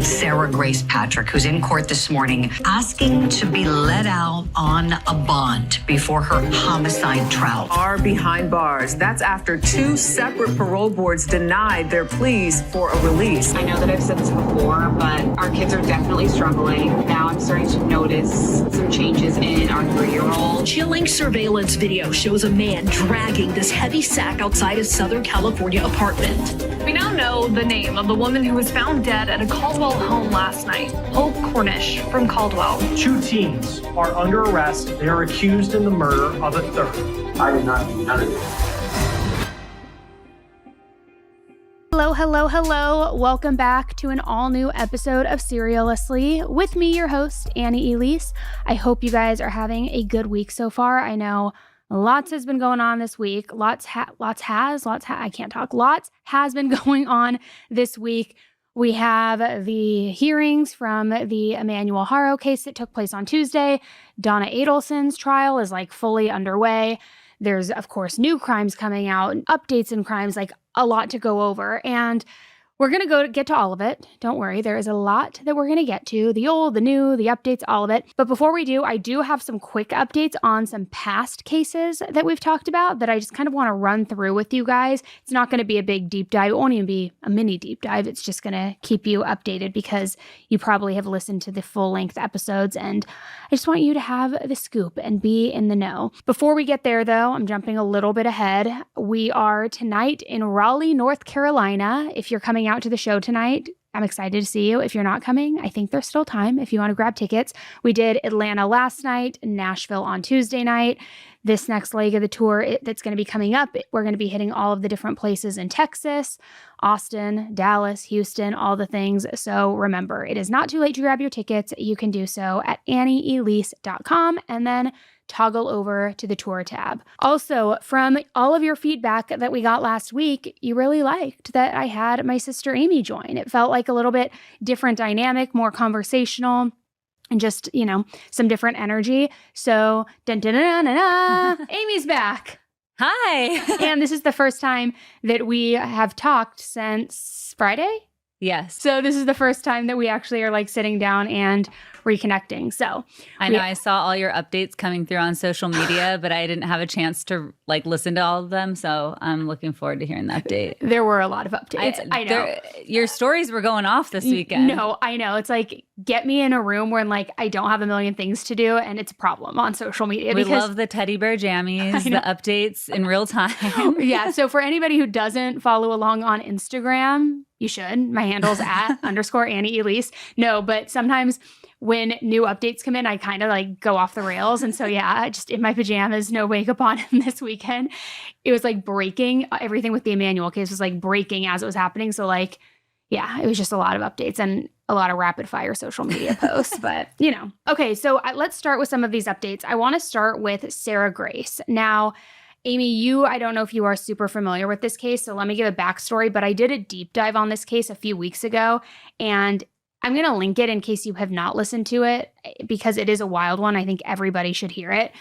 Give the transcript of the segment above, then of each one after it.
Sarah Grace Patrick, who's in court this morning asking to be let out on a bond before her homicide trial. Are behind bars. That's after 2 separate parole boards denied their pleas for a release. I know that I've said this before, but our kids are definitely struggling. Now I'm starting to notice some changes in our 3-year-old. Chilling surveillance video shows a man dragging this heavy sack outside a Southern California apartment. We now know the name of the woman who was found dead at a Caldwell home last night, Hope Cornish from Caldwell. 2 teens are under arrest. They are accused in the murder of a third. I did not do none of this. Hello, hello, hello. Welcome back to an all-new episode of Serialously. With me, your host, Annie Elise. I hope you guys are having a good week so far. I know lots has been going on this week. Lots has been going on this week. We have the hearings from the Emmanuel Haro case that took place on Tuesday. Donna Adelson's trial is fully underway. There's, of course, new crimes coming out and updates in crimes, a lot to go over. And we're going to get to all of it. Don't worry. There is a lot that we're going to get to. The old, the new, the updates, all of it. But before we do, I do have some quick updates on some past cases that we've talked about that I just kind of want to run through with you guys. It's not going to be a big deep dive. It won't even be a mini deep dive. It's just going to keep you updated because you probably have listened to the full-length episodes. And I just want you to have the scoop and be in the know. Before we get there, though, I'm jumping a little bit ahead. We are tonight in Raleigh, North Carolina. If you're coming out to the show tonight, I'm excited to see you. If you're not coming, I think there's still time if you want to grab tickets. We did Atlanta last night, Nashville on Tuesday night. This next leg of the tour that's going to be coming up, we're going to be hitting all of the different places in Texas, Austin, Dallas, Houston, all the things. So remember, it is not too late to grab your tickets. You can do so at annieelise.com and then toggle over to the tour tab. Also, from all of your feedback that we got last week, you really liked that I had my sister Amy join. It felt like a little bit different dynamic, more conversational, and just, some different energy. So, Amy's back. Hi. And this is the first time that we have talked since Friday. Yes. So this is the first time that we actually are sitting down and reconnecting. So I know I saw all your updates coming through on social media, but I didn't have a chance to listen to all of them. So I'm looking forward to hearing the update. There were a lot of updates. I know. Your stories were going off this weekend. No, I know. It's get me in a room where I don't have a million things to do and it's a problem on social media. We love the teddy bear jammies, the updates in real time. Yeah. So for anybody who doesn't follow along on Instagram, you should. My handle's at _Annie Elise. No, but sometimes when new updates come in, I kind of go off the rails. And so, yeah, just in my pajamas, no makeup on this weekend. It was breaking. Everything with the Emmanuel case was breaking as it was happening. So yeah, it was just a lot of updates and a lot of rapid fire social media posts, but Okay, so let's start with some of these updates. I want to start with Sarah Grace. Now, Amy, I don't know if you are super familiar with this case, so let me give a backstory, but I did a deep dive on this case a few weeks ago, and I'm going to link it in case you have not listened to it, because it is a wild one. I think everybody should hear it.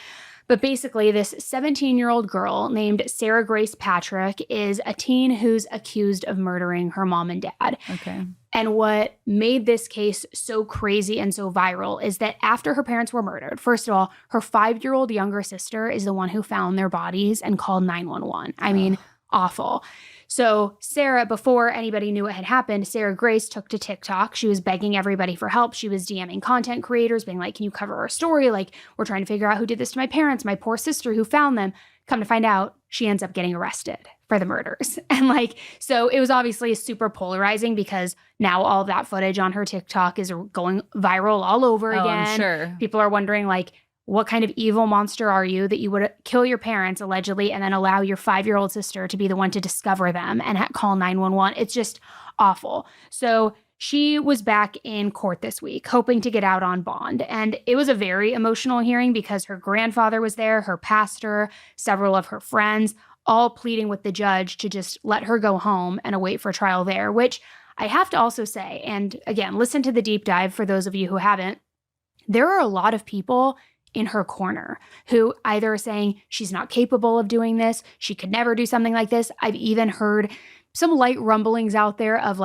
But basically, this 17-year-old girl named Sarah Grace Patrick is a teen who's accused of murdering her mom and dad. Okay. And what made this case so crazy and so viral is that after her parents were murdered, first of all, her 5-year-old younger sister is the one who found their bodies and called 911. I mean, awful. So Sarah, before anybody knew what had happened, Sarah Grace took to TikTok. She was begging everybody for help. She was DMing content creators, being can you cover our story? We're trying to figure out who did this to my parents, my poor sister who found them. Come to find out, she ends up getting arrested for the murders. And so it was obviously super polarizing because now all of that footage on her TikTok is going viral all over again. I'm sure. People are wondering what kind of evil monster are you that you would kill your parents allegedly and then allow your 5-year-old sister to be the one to discover them and call 911? It's just awful. So she was back in court this week, hoping to get out on bond. And it was a very emotional hearing because her grandfather was there, her pastor, several of her friends, all pleading with the judge to just let her go home and await for trial there, which I have to also say, and again, listen to the deep dive for those of you who haven't, there are a lot of people in her corner who either are saying she's not capable of doing this, she could never do something like this. I've even heard some light rumblings out there of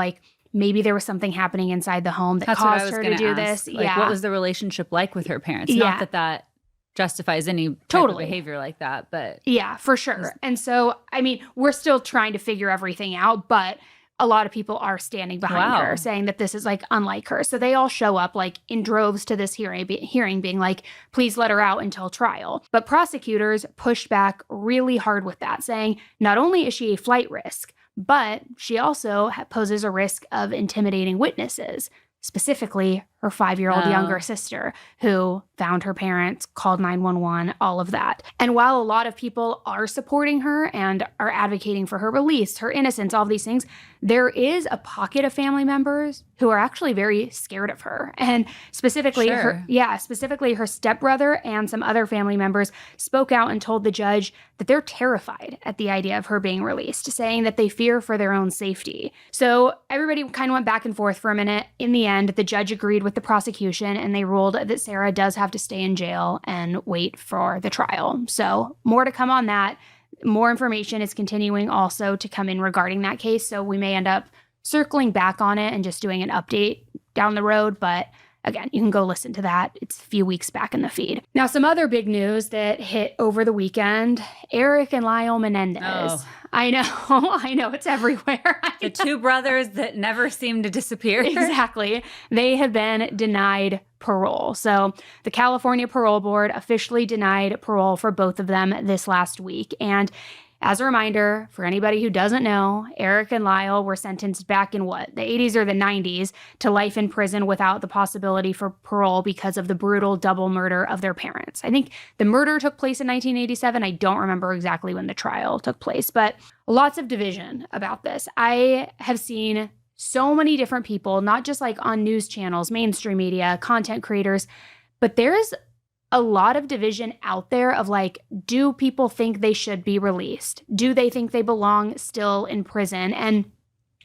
maybe there was something happening inside the home that That's what I caused was her to gonna do ask. this. Like, what was the relationship like with her parents? Yeah. Not that justifies any type of behavior like that, but yeah, for sure. And so, I mean, we're still trying to figure everything out, but a lot of people are standing behind her, saying that this is like unlike her. So they all show up like in droves to this hearing being like, please let her out until trial. But prosecutors pushed back really hard with that, saying not only is she a flight risk, but she also poses a risk of intimidating witnesses, specifically her 5-year-old younger sister, who found her parents, called 911, all of that. And while a lot of people are supporting her and are advocating for her release, her innocence, all of these things, there is a pocket of family members who are actually very scared of her. And specifically her stepbrother and some other family members spoke out and told the judge that they're terrified at the idea of her being released, saying that they fear for their own safety. So everybody kind of went back and forth for a minute. In the end, the judge agreed with the prosecution, and they ruled that Sarah does have to stay in jail and wait for the trial. So more to come on that. More information is continuing also to come in regarding that case. So we may end up circling back on it and just doing an update down the road. But again, you can go listen to that. It's a few weeks back in the feed. Now, some other big news that hit over the weekend, Eric and Lyle Menendez. Oh. I know, it's everywhere. The two brothers that never seem to disappear. Exactly. They have been denied parole. So the California Parole Board officially denied parole for both of them this last week. And as a reminder, for anybody who doesn't know, Eric and Lyle were sentenced back in the 80s or the 90s to life in prison without the possibility for parole because of the brutal double murder of their parents. I think the murder took place in 1987. I don't remember exactly when the trial took place, but lots of division about this. I have seen so many different people, not just like on news channels, mainstream media, content creators, but there's a lot of division out there of like, do people think they should be released? Do they think they belong still in prison? And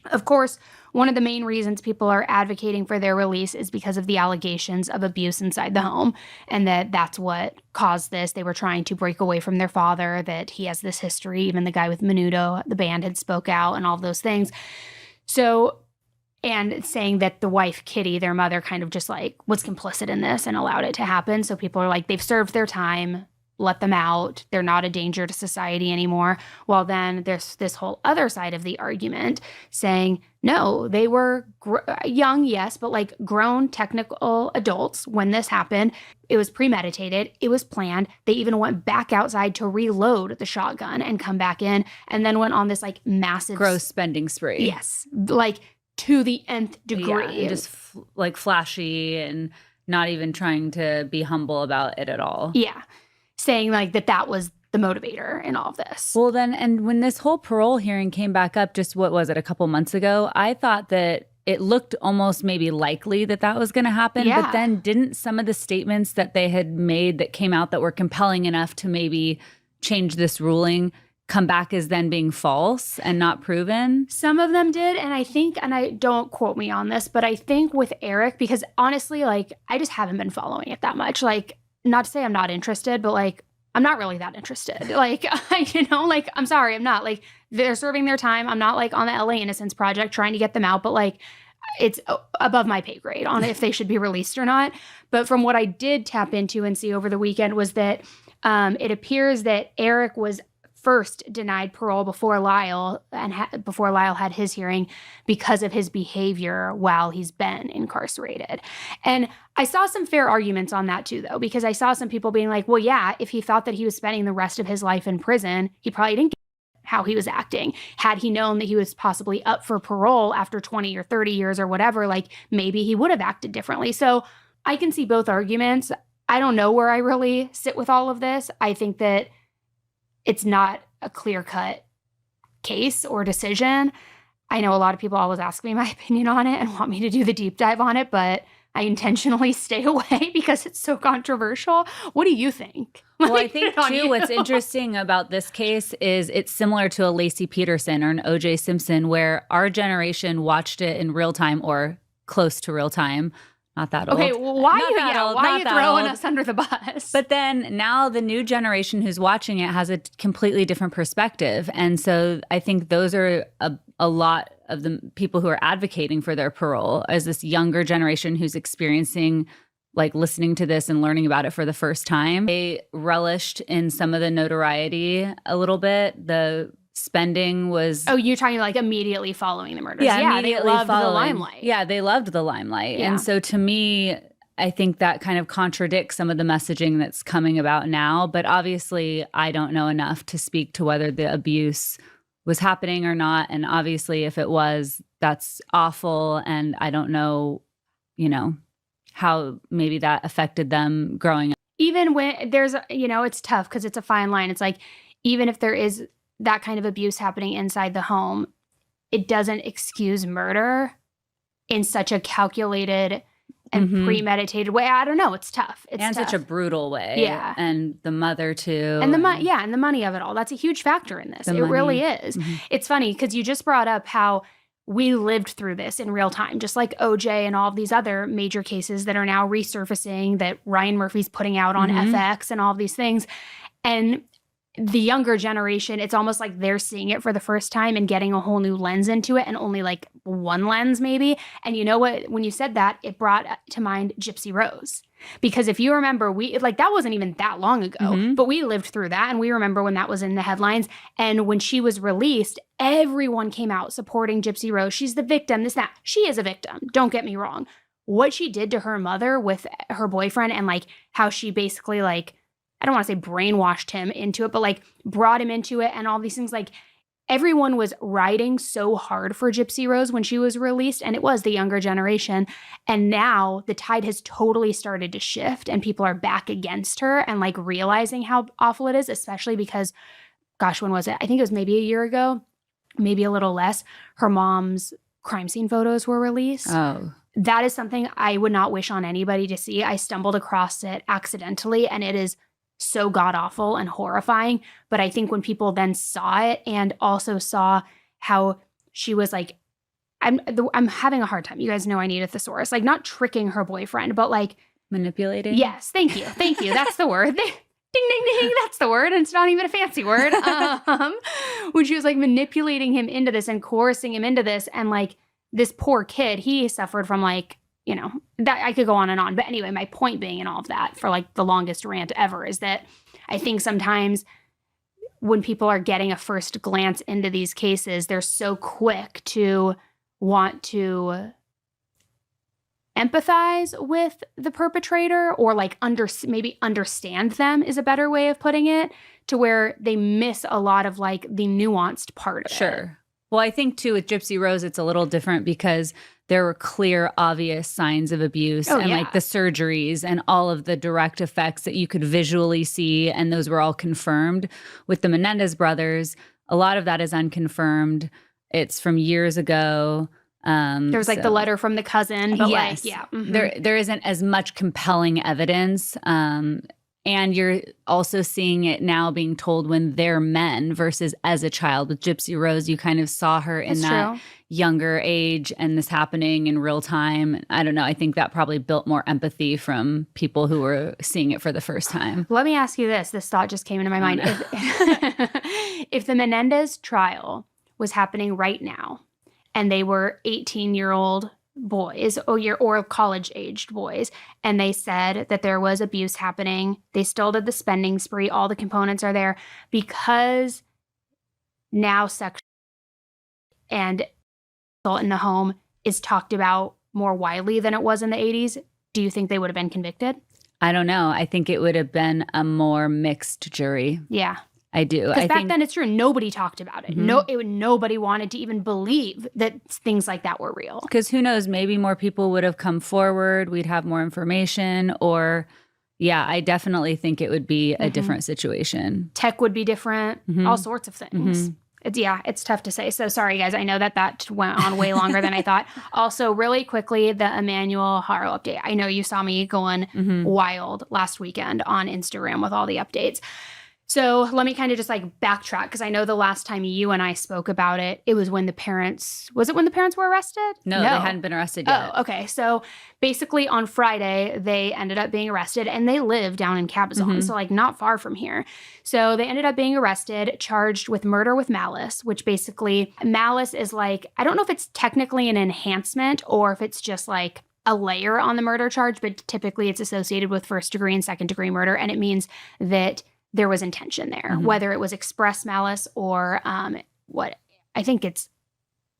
of course, one of the main reasons people are advocating for their release is because of the allegations of abuse inside the home, and that's what caused this. They were trying to break away from their father, that he has this history. Even the guy with Menudo, the band, had spoke out and all of those things. So, and saying that the wife, Kitty, their mother, kind of just like was complicit in this and allowed it to happen. So people are like, they've served their time, let them out. They're not a danger to society anymore. Well, then there's this whole other side of the argument saying, no, they were young, yes, but like grown technical adults when this happened. It was premeditated. It was planned. They even went back outside to reload the shotgun and come back in, and then went on this like massive gross spending spree. Yes. Like to the nth degree. Yeah, just like flashy and not even trying to be humble about it at all. Yeah. Saying like that was the motivator in all of this. Well, then, and when this whole parole hearing came back up, just what was it, a couple months ago, I thought that it looked almost maybe likely that was going to happen. Yeah. But then didn't some of the statements that they had made that came out that were compelling enough to maybe change this ruling come back as then being false and not proven? Some of them did. And I think, and I don't quote me on this, but I think with Eric, because honestly, like, I just haven't been following it that much. Like, not to say I'm not interested, but like, I'm not really that interested. Like, like, I'm sorry, I'm not. Like, they're serving their time. I'm not like on the LA Innocence Project trying to get them out, but like, it's above my pay grade on if they should be released or not. But from what I did tap into and see over the weekend was that it appears that Eric was first denied parole before Lyle before Lyle had his hearing because of his behavior while he's been incarcerated. And I saw some fair arguments on that too, though, because I saw some people being like, well, yeah, if he thought that he was spending the rest of his life in prison, he probably didn't get how he was acting. Had he known that he was possibly up for parole after 20 or 30 years or whatever, like maybe he would have acted differently. So I can see both arguments. I don't know where I really sit with all of this. I think that it's not a clear-cut case or decision. I know a lot of people always ask me my opinion on it and want me to do the deep dive on it, but I intentionally stay away because it's so controversial. What do you think? Well, I think, too, what's interesting about this case is it's similar to a Lacey Peterson or an O.J. Simpson, where our generation watched it in real time or close to real time. not that old. Okay, well, why Not that old, are not you that throwing old. us under the bus? But then now the new generation who's watching it has a completely different perspective. And so I think those are a lot of the people who are advocating for their parole as this younger generation who's experiencing, like, listening to this and learning about it for the first time. They relished in some of the notoriety a little bit. The spending was... Oh, you're talking like immediately following the murders. Yeah, they immediately loved the following. limelight. Yeah, they loved the limelight. Yeah. And so to me, I think that kind of contradicts some of the messaging that's coming about now. But obviously, I don't know enough to speak to whether the abuse was happening or not. And obviously, if it was, that's awful. And I don't know, how maybe that affected them growing up. Even when there's, it's tough because it's a fine line. It's like, even if there is that kind of abuse happening inside the home, it doesn't excuse murder in such a calculated and premeditated way. I don't know. It's tough. It's and tough. such a brutal way. Yeah. And the mother too. And the and the money of it all. That's a huge factor in this. It really is. It's funny because you just brought up how we lived through this in real time, just like OJ and all of these other major cases that are now resurfacing that Ryan Murphy's putting out on FX and all of these things. And the younger generation, it's almost like they're seeing it for the first time and getting a whole new lens into it, and only like one lens maybe. And you know what? When you said that, it brought to mind Gypsy Rose. Because if you remember, that wasn't even that long ago, but we lived through that. And we remember when that was in the headlines. And when she was released, everyone came out supporting Gypsy Rose. She's the victim, this, that. She is a victim. Don't get me wrong. What she did to her mother with her boyfriend, and like how she basically, like, I don't want to say brainwashed him into it, but like brought him into it and all these things. Like, everyone was riding so hard for Gypsy Rose when she was released, and it was the younger generation. And now the tide has totally started to shift and people are back against her and like realizing how awful it is, especially because, gosh, when was it? I think it was maybe a year ago, maybe a little less. Her mom's crime scene photos were released. Oh. That is something I would not wish on anybody to see. I stumbled across it accidentally, and it is so god-awful and horrifying. But I think when people then saw it and also saw how she was like, I'm having a hard time. You guys know I need a thesaurus. Like, not tricking her boyfriend, but like manipulating. Yes, thank you. That's the word. Ding, ding, ding. That's the word. And it's not even a fancy word. When she was like manipulating him into this and coercing him into this, and like this poor kid, he suffered from like, that I could go on and on. But anyway, my point being in all of that for like the longest rant ever is that I think sometimes when people are getting a first glance into these cases, they're so quick to want to empathize with the perpetrator, or like maybe understand them is a better way of putting it, to where they miss a lot of like the nuanced part of it. Sure. Well, I think too with Gypsy Rose, it's a little different because there were clear, obvious signs of abuse and like the surgeries and all of the direct effects that you could visually see. And those were all confirmed. With the Menendez brothers, a lot of that is unconfirmed. It's from years ago. There was like the letter from the cousin, but yes, there isn't as much compelling evidence. And you're also seeing it now being told when they're men versus as a child. With Gypsy Rose, you kind of saw her in that younger age and this happening in real time. I don't know. I think that probably built more empathy from people who were seeing it for the first time. Let me ask you this. This thought just came into my mind. If the Menendez trial was happening right now and they were 18-year-old boys or college-aged boys, and they said that there was abuse happening, they still did the spending spree, all the components are there, because now sex and assault in the home is talked about more widely than it was in the 80s, do you think they would have been convicted? I don't know. I think it would have been a more mixed jury. Yeah. I do. Because back then, it's true, nobody talked about it. Nobody wanted to even believe that things like that were real. Because who knows, maybe more people would have come forward. We'd have more information, or I definitely think it would be a different situation. Tech would be different, all sorts of things. It's tough to say. So sorry, guys. I know that went on way longer than I thought. Also, really quickly, the Emmanuel Haro update. I know you saw me going wild last weekend on Instagram with all the updates. So let me kind of just like backtrack, because I know the last time you and I spoke about it, it was when the parents, was it when the parents were arrested? No, they hadn't been arrested yet. Oh, okay. So basically on Friday, they ended up being arrested, and they live down in Cabazon, so like not far from here. So they ended up being arrested, charged with murder with malice, which basically malice is like, I don't know if it's technically an enhancement or if it's just like a layer on the murder charge, but typically it's associated with first degree and second degree murder. And it means that there was intention there, whether it was express malice or what I think it's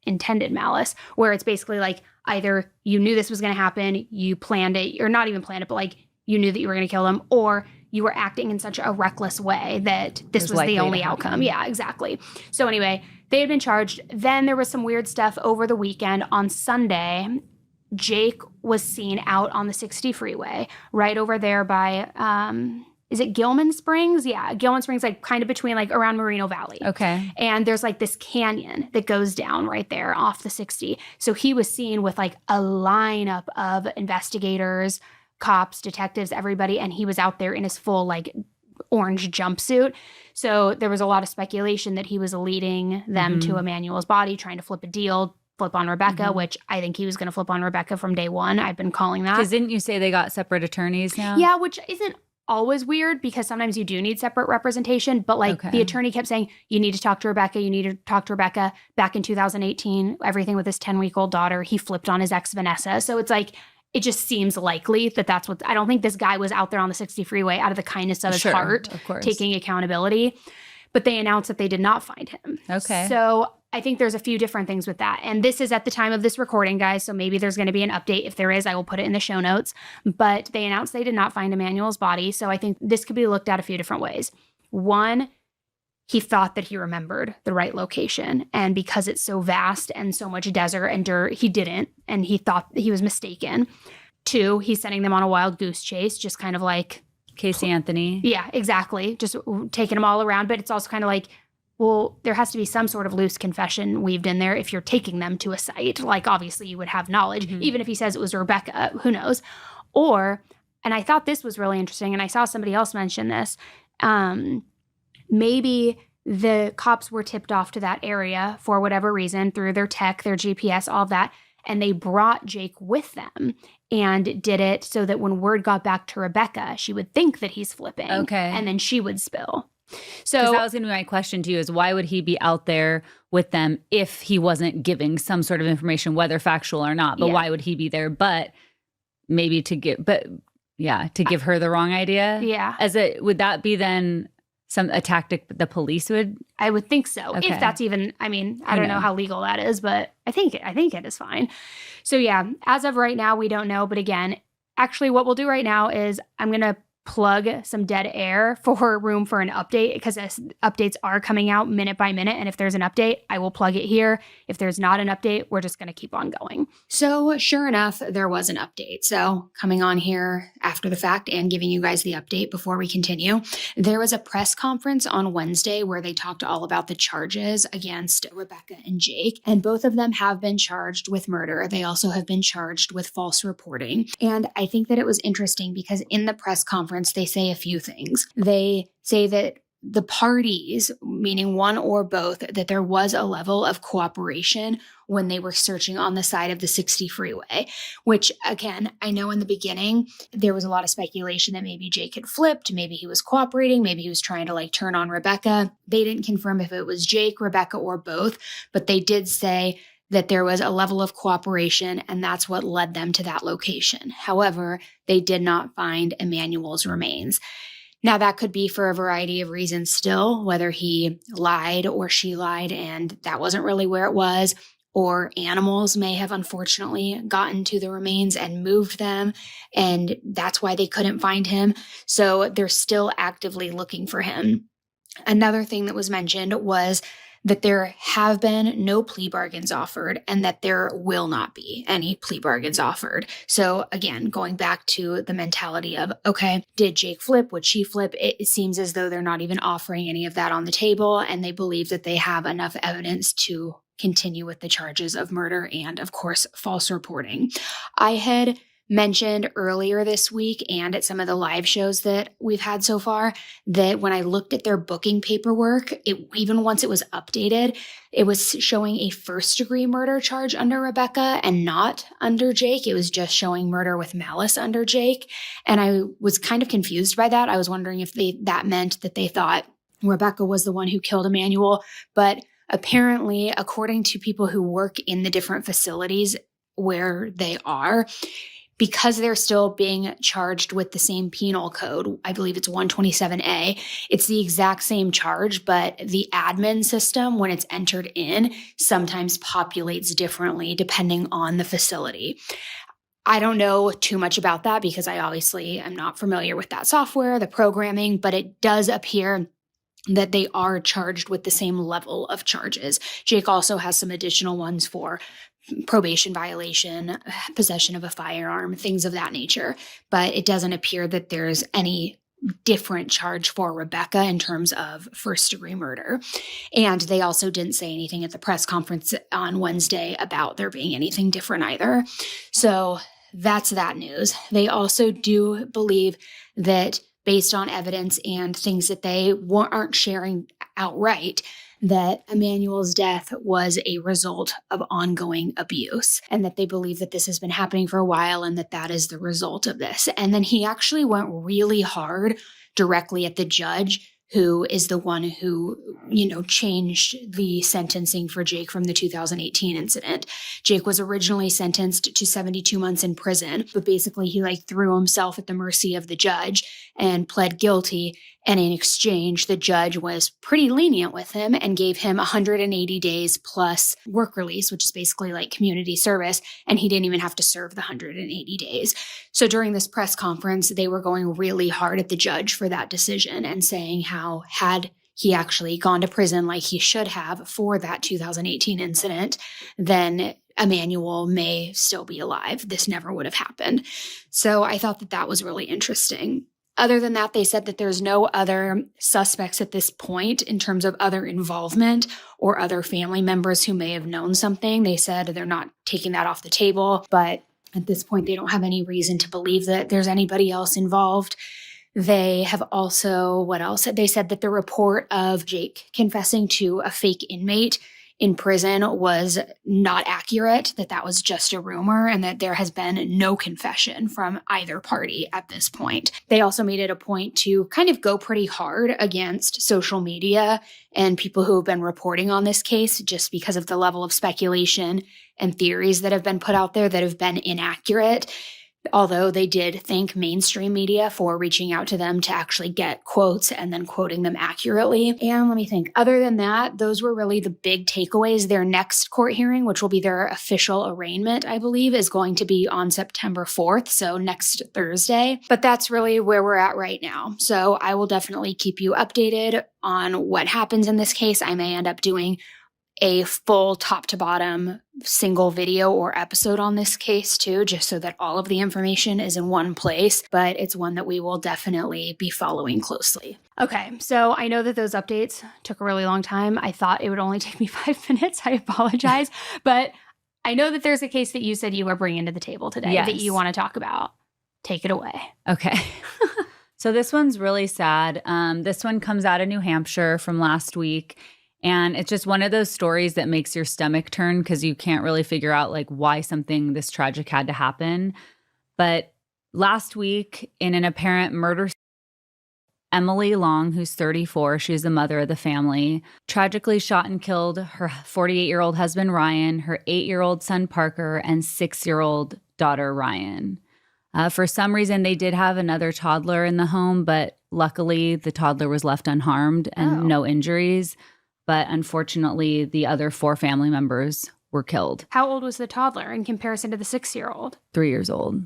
intended malice, where it's basically like either you knew this was going to happen, you planned it, or not even planned it, but like you knew that you were going to kill them, or you were acting in such a reckless way that this was the only outcome. Yeah, exactly. So anyway, they had been charged. Then there was some weird stuff over the weekend. On Sunday, Jake was seen out on the 60 freeway right over there by, is it Gilman Springs? Yeah, Gilman Springs, like kind of between like around Moreno Valley. Okay. And there's like this canyon that goes down right there off the 60. So he was seen with like a lineup of investigators, cops, detectives, everybody. And he was out there in his full like orange jumpsuit. So there was a lot of speculation that he was leading them to Emmanuel's body, trying to flip on Rebecca, which I think he was going to flip on Rebecca from day one. I've been calling that. Because didn't you say they got separate attorneys now? Yeah, which isn't always weird because sometimes you do need separate representation. But like the attorney kept saying, you need to talk to Rebecca. You need to talk to Rebecca. Back in 2018, everything with his 10-week-old daughter, he flipped on his ex Vanessa. So it's like, it just seems likely that that's what, I don't think this guy was out there on the 60 freeway out of the kindness of his heart, of course, taking accountability. But they announced that they did not find him. Okay. So I think there's a few different things with that. And this is at the time of this recording, guys. So maybe there's going to be an update. If there is, I will put it in the show notes. But they announced they did not find Emmanuel's body. So I think this could be looked at a few different ways. One, he thought that he remembered the right location. And because it's so vast and so much desert and dirt, he didn't. And he thought he was mistaken. Two, he's sending them on a wild goose chase, just kind of like Casey Anthony. Yeah, exactly. Just taking them all around. But it's also kind of like, well, there has to be some sort of loose confession weaved in there if you're taking them to a site. Like, obviously, you would have knowledge. Even if he says it was Rebecca, who knows? Or, and I thought this was really interesting, and I saw somebody else mention this, maybe the cops were tipped off to that area for whatever reason, through their tech, their GPS, all of that, and they brought Jake with them and did it so that when word got back to Rebecca, she would think that he's flipping. Okay. And then she would spill. So that was going to be my question to you, is why would he be out there with them if he wasn't giving some sort of information, whether factual or not? But why would he be there? But maybe to give her the wrong idea. Yeah. Would that be then a tactic the police would? I would think so. Okay. If that's even, I mean, I don't know how legal that is, but I think it is fine. So yeah, as of right now, we don't know. But again, actually what we'll do right now is I'm going to plug some dead air for room for an update, because updates are coming out minute by minute. And if there's an update, I will plug it here. If there's not an update, we're just going to keep on going. So sure enough, there was an update. So coming on here after the fact and giving you guys the update before we continue, there was a press conference on Wednesday where they talked all about the charges against Rebecca and Jake. And both of them have been charged with murder. They also have been charged with false reporting. And I think that it was interesting because in the press conference, they say a few things. They say that the parties, meaning one or both, that there was a level of cooperation when they were searching on the side of the 60 freeway, which again, I know in the beginning, there was a lot of speculation that maybe Jake had flipped, maybe he was cooperating, maybe he was trying to like turn on Rebecca. They didn't confirm if it was Jake, Rebecca, or both, but they did say that there was a level of cooperation, and that's what led them to that location. However, they did not find Emmanuel's remains. Now, that could be for a variety of reasons still, whether he lied or she lied, and that wasn't really where it was, or animals may have unfortunately gotten to the remains and moved them, and that's why they couldn't find him. So they're still actively looking for him. Another thing that was mentioned was that there have been no plea bargains offered and that there will not be any plea bargains offered. So again, going back to the mentality of, okay, did Jake flip? Would she flip? It seems as though they're not even offering any of that on the table, and they believe that they have enough evidence to continue with the charges of murder and, of course, false reporting. I had mentioned earlier this week and at some of the live shows that we've had so far that when I looked at their booking paperwork, even once it was updated, it was showing a first-degree murder charge under Rebecca and not under Jake. It was just showing murder with malice under Jake. And I was kind of confused by that. I was wondering if that meant that they thought Rebecca was the one who killed Emmanuel. But apparently, according to people who work in the different facilities where they are, because they're still being charged with the same penal code, I believe it's 127A, it's the exact same charge, but the admin system, when it's entered in, sometimes populates differently depending on the facility. I don't know too much about that because I obviously am not familiar with that software, the programming, but it does appear that they are charged with the same level of charges. Jake also has some additional ones for probation violation, possession of a firearm, things of that nature. But it doesn't appear that there's any different charge for Rebecca in terms of first-degree murder. And they also didn't say anything at the press conference on Wednesday about there being anything different either. So that's that news. They also do believe that based on evidence and things that they aren't sharing outright, that Emmanuel's death was a result of ongoing abuse and that they believe that this has been happening for a while and that is the result of this. And then he actually went really hard directly at the judge, who is the one who, changed the sentencing for Jake from the 2018 incident. Jake was originally sentenced to 72 months in prison, but basically he threw himself at the mercy of the judge and pled guilty. And in exchange, the judge was pretty lenient with him and gave him 180 days plus work release, which is basically like community service. And he didn't even have to serve the 180 days. So during this press conference, they were going really hard at the judge for that decision and saying how had he actually gone to prison like he should have for that 2018 incident, then Emmanuel may still be alive. This never would have happened. So I thought that was really interesting. Other than that, they said that there's no other suspects at this point in terms of other involvement or other family members who may have known something. They said they're not taking that off the table, but at this point, they don't have any reason to believe that there's anybody else involved. They have also, what else? They said that the report of Jake confessing to a fake inmate in prison was not accurate, that was just a rumor, and that there has been no confession from either party at this point. They also made it a point to kind of go pretty hard against social media and people who have been reporting on this case just because of the level of speculation and theories that have been put out there that have been inaccurate. Although they did thank mainstream media for reaching out to them to actually get quotes and then quoting them accurately. And let me think. Other than that, those were really the big takeaways. Their next court hearing, which will be their official arraignment, I believe, is going to be on September 4th, so next Thursday. But that's really where we're at right now. So I will definitely keep you updated on what happens in this case. I may end up doing a full top to bottom single video or episode on this case too, just so that all of the information is in one place, but it's one that we will definitely be following closely. Okay, so I know that those updates took a really long time. I thought it would only take me 5 minutes. I apologize, but I know that there's a case that you said you were bringing to the table today that you want to talk about. Take it away. Okay. So this one's really sad. This one comes out of New Hampshire from last week. And it's just one of those stories that makes your stomach turn because you can't really figure out why something this tragic had to happen. But last week, in an apparent murder, Emily Long, who's 34, she's the mother of the family, tragically shot and killed her 48-year-old husband, Ryan, her 8-year-old son, Parker, and 6-year-old daughter, Ryan. For some reason, they did have another toddler in the home, but luckily the toddler was left unharmed and no injuries. But unfortunately, the other 4 family members were killed. How old was the toddler in comparison to the 6-year-old? 3 years old.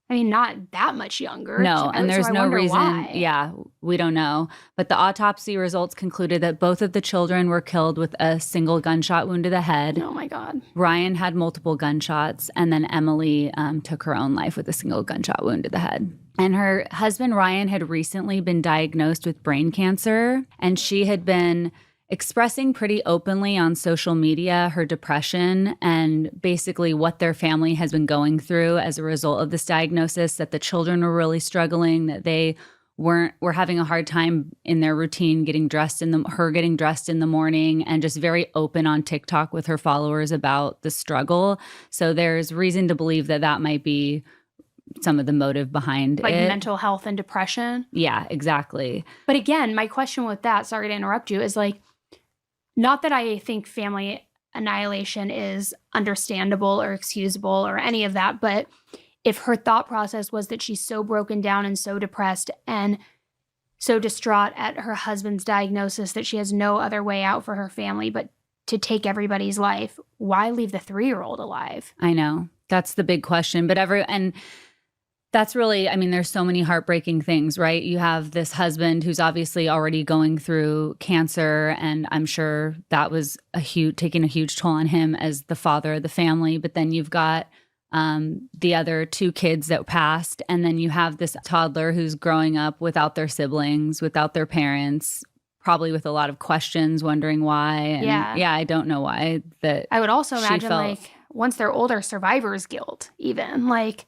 I mean, not that much younger. No, and there's no reason. Why. Yeah, we don't know. But the autopsy results concluded that both of the children were killed with a single gunshot wound to the head. Oh, my God. Ryan had multiple gunshots, and then Emily took her own life with a single gunshot wound to the head. And her husband, Ryan, had recently been diagnosed with brain cancer, and she had been expressing pretty openly on social media her depression and basically what their family has been going through as a result of this diagnosis, that the children were really struggling, that they were having a hard time in their routine getting dressed in the morning, and just very open on TikTok with her followers about the struggle. So there's reason to believe that that might be some of the motive behind like it. mental health and depression. Yeah, exactly. But again, my question with that, sorry to interrupt you, is like, not that I think family annihilation is understandable or excusable or any of that, but if her thought process was that she's so broken down and so depressed and so distraught at her husband's diagnosis that she has no other way out for her family but to take everybody's life, why leave the 3-year-old alive? I know. That's the big question. But that's really, I mean, there's so many heartbreaking things, right? You have this husband who's obviously already going through cancer, and I'm sure that was taking a huge toll on him as the father of the family. But then you've got the other 2 kids that passed, and then you have this toddler who's growing up without their siblings, without their parents, probably with a lot of questions, wondering why. And yeah, I don't know why. That I would also imagine like once they're older, survivor's guilt, even like.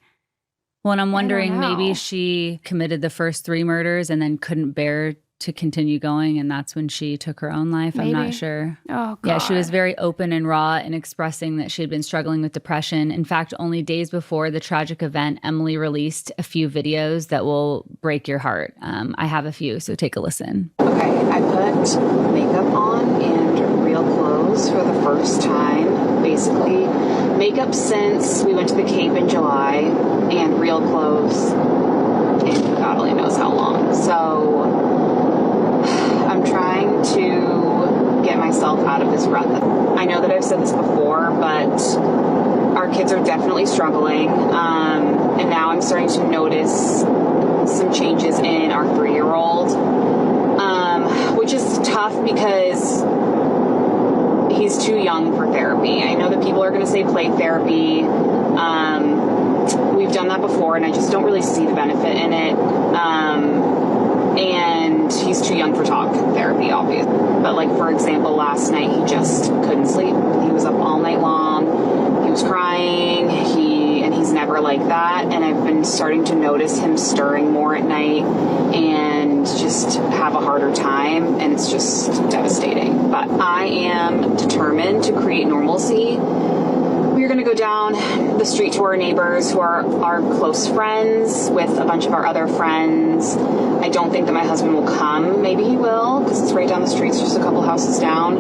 Well, and I'm wondering maybe she committed the first 3 murders and then couldn't bear to continue going, and that's when she took her own life. Maybe. I'm not sure. Oh, God. Yeah, she was very open and raw in expressing that she had been struggling with depression. In fact, only days before the tragic event, Emily released a few videos that will break your heart. I have a few, so take a listen. Okay, I put makeup on and real clothes for the first time. Basically, makeup since we went to the Cape in July, and real clothes in God only knows how long. So I'm trying to get myself out of this rut. I know that I've said this before, but our kids are definitely struggling. And now I'm starting to notice some changes in our 3-year-old, which is tough because he's too young for therapy. I know that people are going to say play therapy. We've done that before, and I just don't really see the benefit in it. And he's too young for talk therapy, obviously. But like, for example, last night he just couldn't sleep. He was up all night long. He was crying. He's never like that. And I've been starting to notice him stirring more at night and just have a harder time. And it's just devastating. But I am determined to create normalcy. We're going to go down the street to our neighbors who are our close friends with a bunch of our other friends. I don't think that my husband will come. Maybe he will, because it's right down the street. It's just a couple houses down.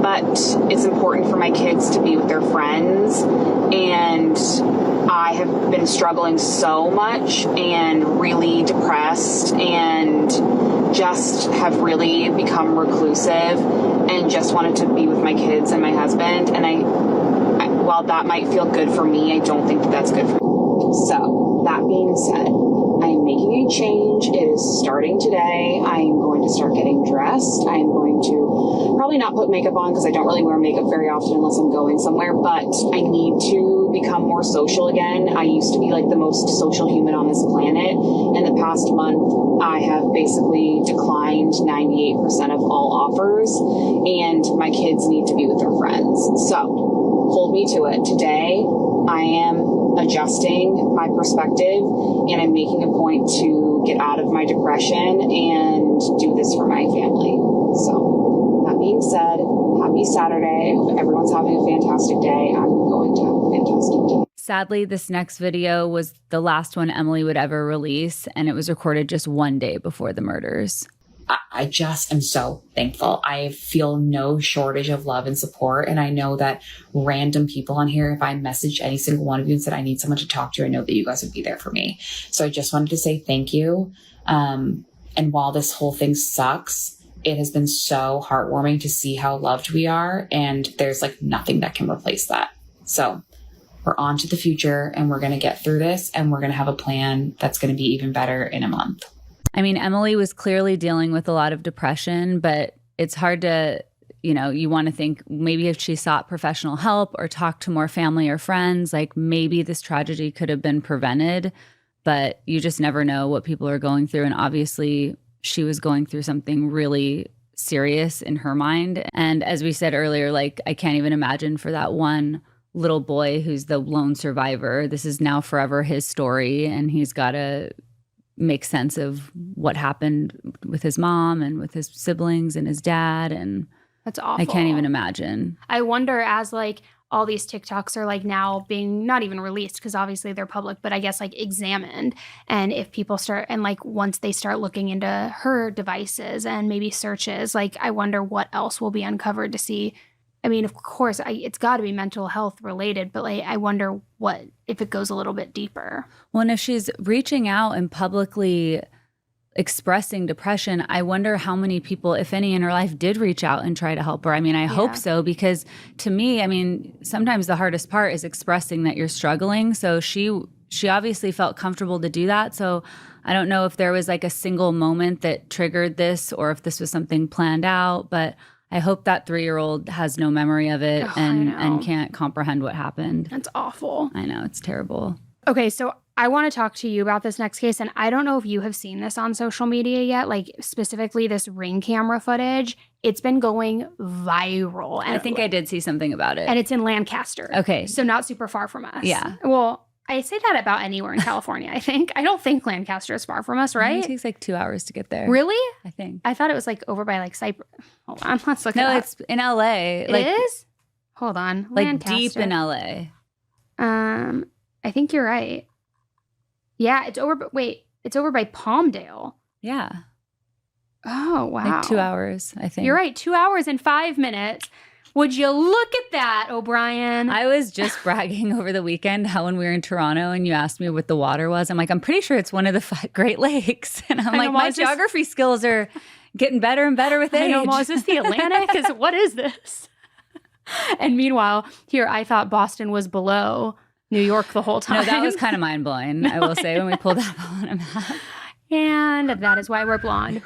But it's important for my kids to be with their friends. And I have been struggling so much and really depressed and just have really become reclusive and just wanted to be with my kids and my husband. And while that might feel good for me, I don't think that that's good for me. So that being said, I am making a change. It is starting today. I am going to start getting dressed. I am going to probably not put makeup on because I don't really wear makeup very often unless I'm going somewhere, but I need to become more social again. I used to be like the most social human on this planet. In the past month, I have basically declined 98% of all offers, and my kids need to be with their friends. So hold me to it. Today, I am adjusting my perspective, and I'm making a point to get out of my depression and do this for my family. So that being said, happy Saturday. I hope everyone's having a fantastic day. I'm going to have a fantastic day. Sadly, this next video was the last one Emily would ever release, and it was recorded just one day before the murders. I just am so thankful. I feel no shortage of love and support. And I know that random people on here, if I messaged any single one of you and said, I need someone to talk to, I know that you guys would be there for me. So I just wanted to say thank you. And while this whole thing sucks, it has been so heartwarming to see how loved we are. And there's like nothing that can replace that. So we're on to the future, and we're going to get through this, and we're going to have a plan that's going to be even better in a month. I mean, Emily was clearly dealing with a lot of depression, but it's hard to, you want to think maybe if she sought professional help or talked to more family or friends, like maybe this tragedy could have been prevented, but you just never know what people are going through. And obviously she was going through something really serious in her mind. And as we said earlier, like, I can't even imagine for that one little boy who's the lone survivor. This is now forever his story, and he's got to make sense of what happened with his mom and with his siblings and his dad. And that's awful. I can't even imagine. I wonder, as like all these TikToks are like now being not even released because obviously they're public, but I guess like examined. And if people start, and like once they start looking into her devices and maybe searches, like I wonder what else will be uncovered to see. I mean, of course, it's got to be mental health related, but like I wonder what if it goes a little bit deeper. Well, and if she's reaching out and publicly expressing depression, I wonder how many people, if any, in her life did reach out and try to help her. I mean, I hope so, because to me, I mean, sometimes the hardest part is expressing that you're struggling. So she obviously felt comfortable to do that. So I don't know if there was like a single moment that triggered this or if this was something planned out, but I hope that 3-year-old has no memory of it and can't comprehend what happened. That's awful. I know, it's terrible. Okay, so I want to talk to you about this next case, and I don't know if you have seen this on social media yet, like specifically this Ring camera footage. It's been going viral. And I think I did see something about it. And it's in Lancaster. Okay. So not super far from us. Yeah. Well, I say that about anywhere in California, I think. I don't think Lancaster is far from us, right? It takes like 2 hours to get there. Really? I think. I thought it was like over by like Cyprus. Hold on, let's look it up. No, it's in LA. It is? Hold on. Like Lancaster. deep in LA. I think you're right. Yeah, it's over, but wait, it's over by Palmdale. Yeah. Oh, wow. Like 2 hours, I think. You're right, 2 hours and 5 minutes. Would you look at that, O'Brien? I was just bragging over the weekend how when we were in Toronto and you asked me what the water was, I'm like, I'm pretty sure it's one of the Great Lakes. And I'm like, my geography skills are getting better and better with age. I know, well, is this the Atlantic? What is this? And meanwhile, here, I thought Boston was below New York the whole time. No, that was kind of mind-blowing, I will say, when we pulled that up on a map. And that is why we're blonde.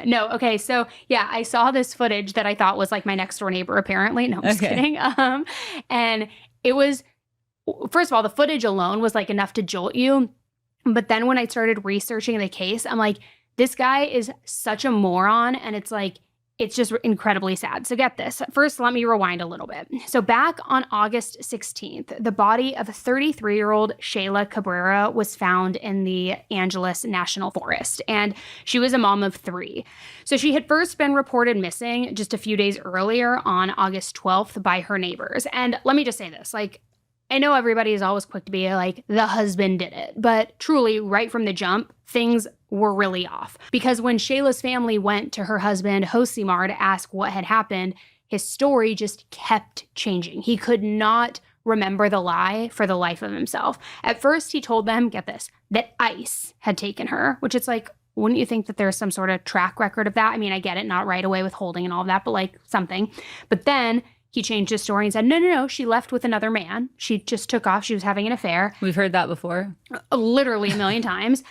No, okay. So yeah, I saw this footage that I thought was like my next door neighbor, apparently. No, I'm just kidding. And it was, first of all, the footage alone was like enough to jolt you. But then when I started researching the case, I'm like, this guy is such a moron. And it's like, it's just incredibly sad. So get this. First, let me rewind a little bit. So back on August 16th, the body of 33-year-old Shayla Cabrera was found in the Angeles National Forest, and she was a mom of 3. So she had first been reported missing just a few days earlier on August 12th by her neighbors. And let me just say this, like, I know everybody is always quick to be like, the husband did it, but truly, right from the jump, things were really off. Because when Shayla's family went to her husband, Josimar, to ask what had happened, his story just kept changing. He could not remember the lie for the life of himself. At first, he told them, get this, that ICE had taken her, which it's like, wouldn't you think that there's some sort of track record of that? I mean, I get it, not right away with holding and all of that, but like something. But then he changed his story and said, no, she left with another man. She just took off. She was having an affair. We've heard that before. Literally a million times.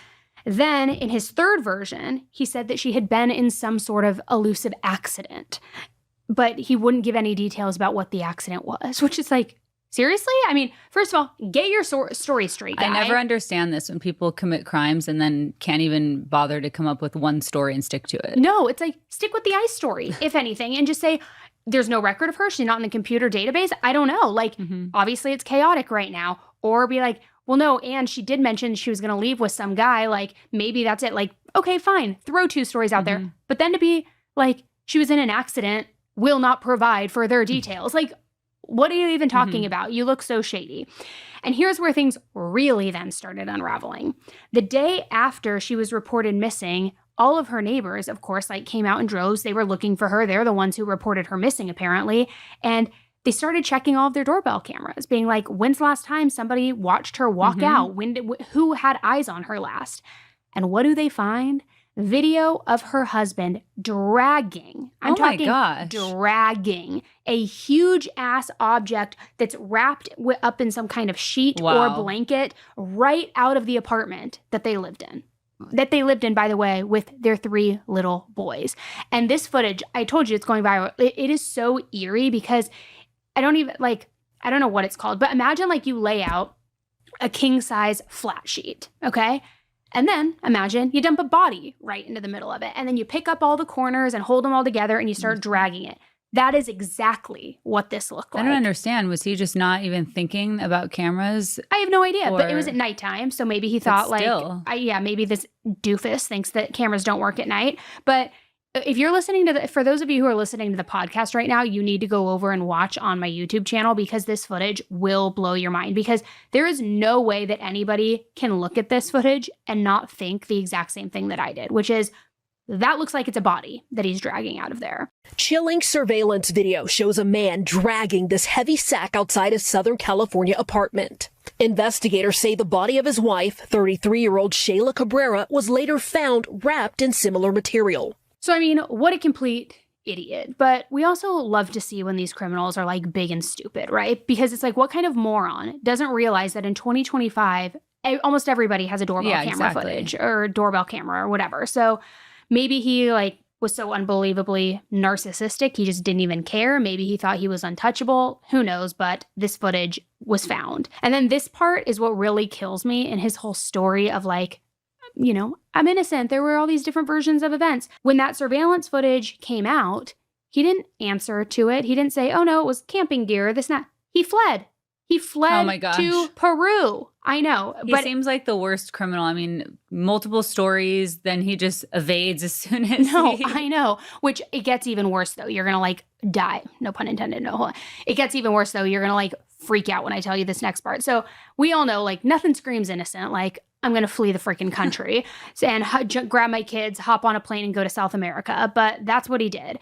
Then in his third version, he said that she had been in some sort of elusive accident, but he wouldn't give any details about what the accident was, which is like, seriously? I mean, first of all, get your story straight, guy. I never understand this when people commit crimes and then can't even bother to come up with one story and stick to it. No, it's like, stick with the ICE story, if anything, and just say, there's no record of her. She's not in the computer database. I don't know. Like, obviously it's chaotic right now. Or be like, well, no, and she did mention she was going to leave with some guy. Like, maybe that's it. Like, okay, fine. Throw 2 stories out there. But then to be like, she was in an accident, will not provide further details. Like, what are you even talking about? You look so shady. And here's where things really then started unraveling. The day after she was reported missing, all of her neighbors, of course, like came out in droves. They were looking for her. They're the ones who reported her missing, apparently. And they started checking all of their doorbell cameras, being like, when's the last time somebody watched her walk out? Who had eyes on her last? And what do they find? Video of her husband dragging. I'm talking dragging a huge ass object that's wrapped up in some kind of sheet or blanket right out of the apartment that they lived in. By the way, with their 3 little boys. And this footage, I told you it's going viral. It is so eerie because I don't know what it's called, but imagine like you lay out a king size flat sheet, okay? And then imagine you dump a body right into the middle of it. And then you pick up all the corners and hold them all together and you start dragging it. That is exactly what this looked like. I don't understand. Was he just not even thinking about cameras? I have no idea, but it was at nighttime. So maybe he thought maybe this doofus thinks that cameras don't work at night. But if you're listening to for those of you who are listening to the podcast right now, you need to go over and watch on my YouTube channel because this footage will blow your mind, because there is no way that anybody can look at this footage and not think the exact same thing that I did, which is that looks like it's a body that he's dragging out of there. Chilling surveillance video shows a man dragging this heavy sack outside a Southern California apartment. Investigators say the body of his wife, 33-year-old Shayla Cabrera, was later found wrapped in similar material. So, I mean, what a complete idiot. But we also love to see when these criminals are like big and stupid, right? Because it's like, what kind of moron doesn't realize that in 2025, almost everybody has a doorbell camera footage or doorbell camera or whatever. So maybe he like was so unbelievably narcissistic, he just didn't even care. Maybe he thought he was untouchable. Who knows? But this footage was found. And then this part is what really kills me in his whole story of like, you know, I'm innocent. There were all these different versions of events. When that surveillance footage came out, he didn't answer to it. He didn't say, oh no, it was camping gear, this and that. He fled. He fled to Peru. I know. He seems like the worst criminal. I mean, multiple stories, then he just evades as soon as I know. Which it gets even worse though. You're going to like die. No pun intended. No. It gets even worse though. You're going to like freak out when I tell you this next part. So we all know like nothing screams innocent. Like I'm going to flee the freaking country and grab my kids, hop on a plane and go to South America. But that's what he did.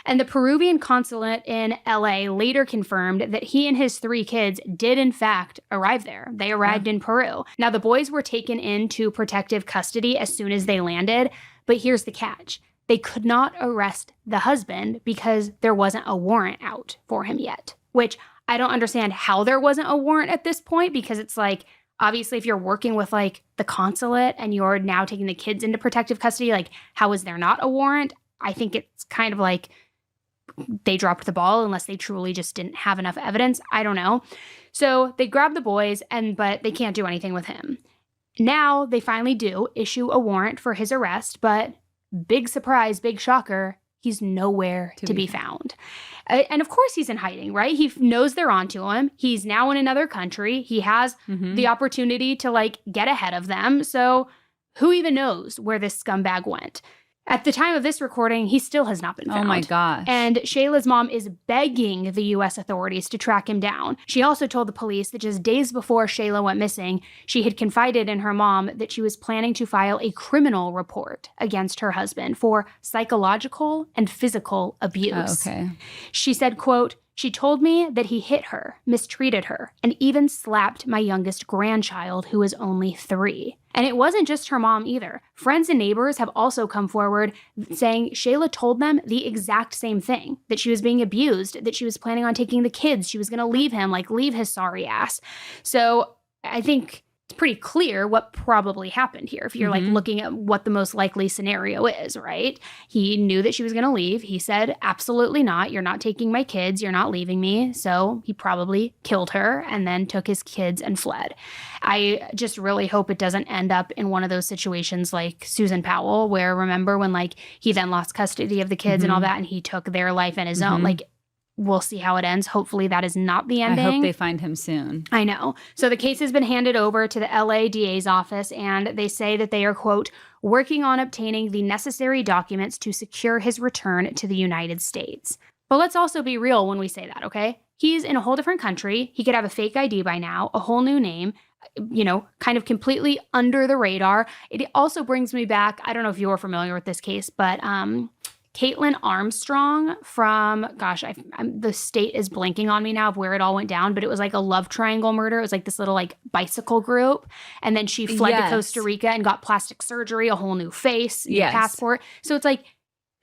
And the Peruvian consulate in LA later confirmed that he and his 3 kids did in fact arrive there. They arrived in Peru. Now the boys were taken into protective custody as soon as they landed. But here's the catch. They could not arrest the husband because there wasn't a warrant out for him yet, which I don't understand how there wasn't a warrant at this point, because it's like, obviously, if you're working with like the consulate and you're now taking the kids into protective custody, like how is there not a warrant? I think it's kind of like they dropped the ball unless they truly just didn't have enough evidence. I don't know. So they grabbed the boys but they can't do anything with him. Now they finally do issue a warrant for his arrest, but big surprise, big shocker, he's nowhere to be found. And of course he's in hiding, right? He knows they're onto him. He's now in another country. He has the opportunity to like get ahead of them. So who even knows where this scumbag went? At the time of this recording, he still has not been found. Oh my gosh. And Shayla's mom is begging the U.S. authorities to track him down. She also told the police that just days before Shayla went missing, she had confided in her mom that she was planning to file a criminal report against her husband for psychological and physical abuse. Oh, okay. She said, quote, "She told me that he hit her, mistreated her, and even slapped my youngest grandchild, who is only 3. And it wasn't just her mom either. Friends and neighbors have also come forward saying Shayla told them the exact same thing, that she was being abused, that she was planning on taking the kids. She was going to leave him, like leave his sorry ass. So I think it's pretty clear what probably happened here. If you're like looking at what the most likely scenario is, right? He knew that she was going to leave. He said, absolutely not. You're not taking my kids. You're not leaving me. So he probably killed her and then took his kids and fled. I just really hope it doesn't end up in one of those situations like Susan Powell, where remember when like he then lost custody of the kids and all that, and he took their life in his own. Like, we'll see how it ends. Hopefully that is not the ending. I hope they find him soon. I know. So the case has been handed over to the LA DA's office, and they say that they are, quote, working on obtaining the necessary documents to secure his return to the United States. But let's also be real when we say that, okay? He's in a whole different country. He could have a fake ID by now, a whole new name, you know, kind of completely under the radar. It also brings me back, I don't know if you're familiar with this case, but Caitlin Armstrong from, the state is blanking on me now of where it all went down, but it was like a love triangle murder. It was like this little like bicycle group. And then she fled to Costa Rica and got plastic surgery, a whole new face, new passport. So it's like,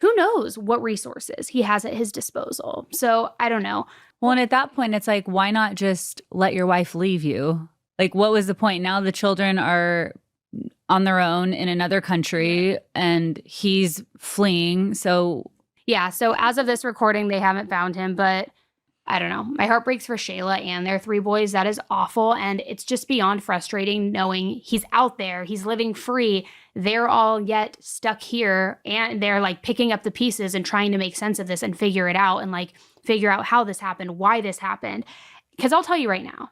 who knows what resources he has at his disposal. So I don't know. Well, and at that point, it's like, why not just let your wife leave you? Like, what was the point? Now the children are on their own in another country and he's fleeing. So yeah. So as of this recording, they haven't found him, but I don't know. My heart breaks for Shayla and their 3 boys. That is awful. And it's just beyond frustrating knowing he's out there, he's living free. They're all yet stuck here and they're like picking up the pieces and trying to make sense of this and figure it out and like figure out how this happened, why this happened. Because I'll tell you right now,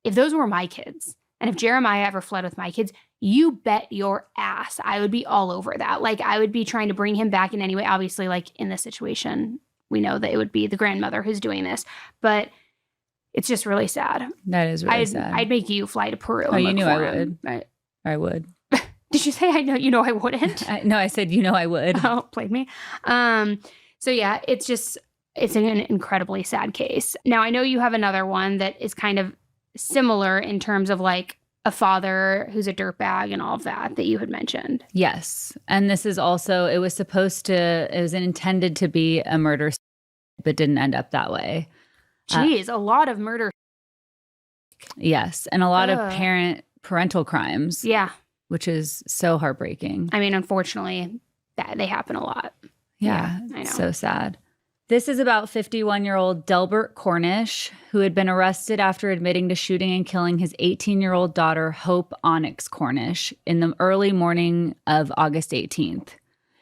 if those were my kids and if Jeremiah ever fled with my kids, you bet your ass I would be all over that. Like I would be trying to bring him back in any way. Obviously, like in this situation, we know that it would be the grandmother who's doing this, but it's just really sad. That is really sad. I'd make you fly to Peru. Oh, you knew I would. Right. I would. Did you say I know? You know I wouldn't. No, I said I would. Oh, played me. So yeah, it's an incredibly sad case. Now I know you have another one that is kind of similar in terms of like a father who's a dirtbag and all of that you had mentioned. Yes. And this is also, it was intended to be a murder, but didn't end up that way. Jeez, a lot of murder. Yes. And a lot of parental crimes. Yeah. Which is so heartbreaking. I mean, unfortunately, they happen a lot. Yeah. I know. So sad. This is about 51-year-old Delbert Cornish, who had been arrested after admitting to shooting and killing his 18-year-old daughter, Hope Onyx Cornish, in the early morning of August 18th.